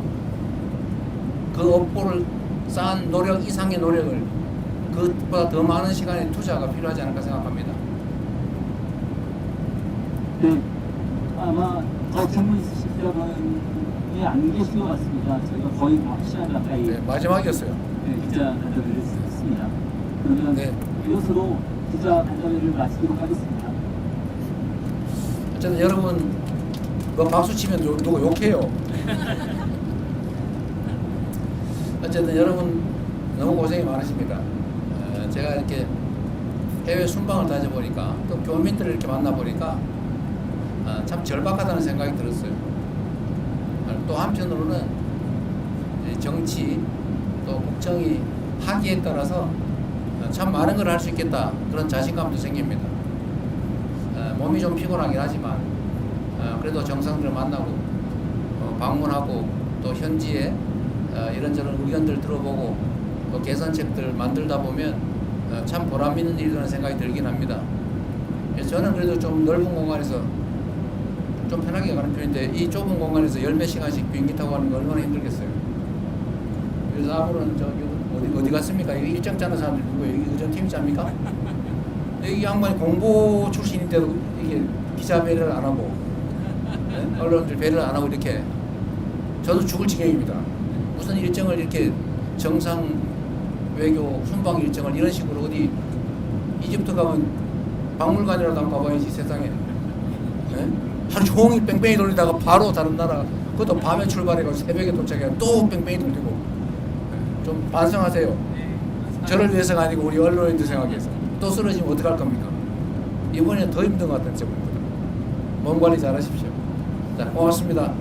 그 업보를 쌓은 노력 이상의 노력을 그것보다 더 많은 시간의 투자가 필요하지 않을까 생각합니다. 네, 아마 더 질문 있으실 분이 안 계신 것 같습니다. 저희가 거의 1시간 가까이 네, 마지막이었어요. 네, 기자 간담회를 했습니다. 그러면 네. 이것으로 기자 간담회를 마치도록 하겠습니다. 어쨌든 여러분 뭐 박수 치면 누가 욕해요. 어쨌든 여러분 너무 고생이 많으십니다. 제가 이렇게 해외 순방을 다녀보니까 또 교민들을 이렇게 만나보니까 참 절박하다는 생각이 들었어요. 또 한편으로는 정치 또 국정이 하기에 따라서 참 많은 걸 할 수 있겠다 그런 자신감도 생깁니다. 몸이 좀 피곤하긴 하지만 그래도 정상들을 만나고 방문하고 또 현지에 이런저런 의견들 들어보고 또 개선책들 만들다 보면 참 보람 있는 일이라는 생각이 들긴 합니다. 그래서 저는 그래도 좀 넓은 공간에서 좀 편하게 가는 편인데 이 좁은 공간에서 10몇 시간씩 비행기 타고 가는 거 얼마나 힘들겠어요. 그래서 앞으로는 어디 갔습니까? 여기 일정 짜는 사람들 누구예요? 여기 의전팀 짭니까? 이 양반이 공보 출신인데도 이게 기자 배려를 안 하고 네? 언론들 배려를 안 하고 이렇게 저도 죽을 지경입니다. 무슨 일정을 이렇게 정상 외교 순방 일정을 이런 식으로 어디 이집트 가면 박물관이라도 한번 가봐야지 세상에. 네? 하루 종일 뺑뺑이 돌리다가 바로 다른 나라 그것도 밤에 출발해가지고 새벽에 도착해 또 뺑뺑이 돌리고 좀 반성하세요. 저를 위해서가 아니고 우리 언론인들 생각해서 또 쓰러지면 어떡할 겁니까? 이번에 더 힘든 것 같은 제목입니다. 몸 관리 잘 하십시오. 자, 고맙습니다.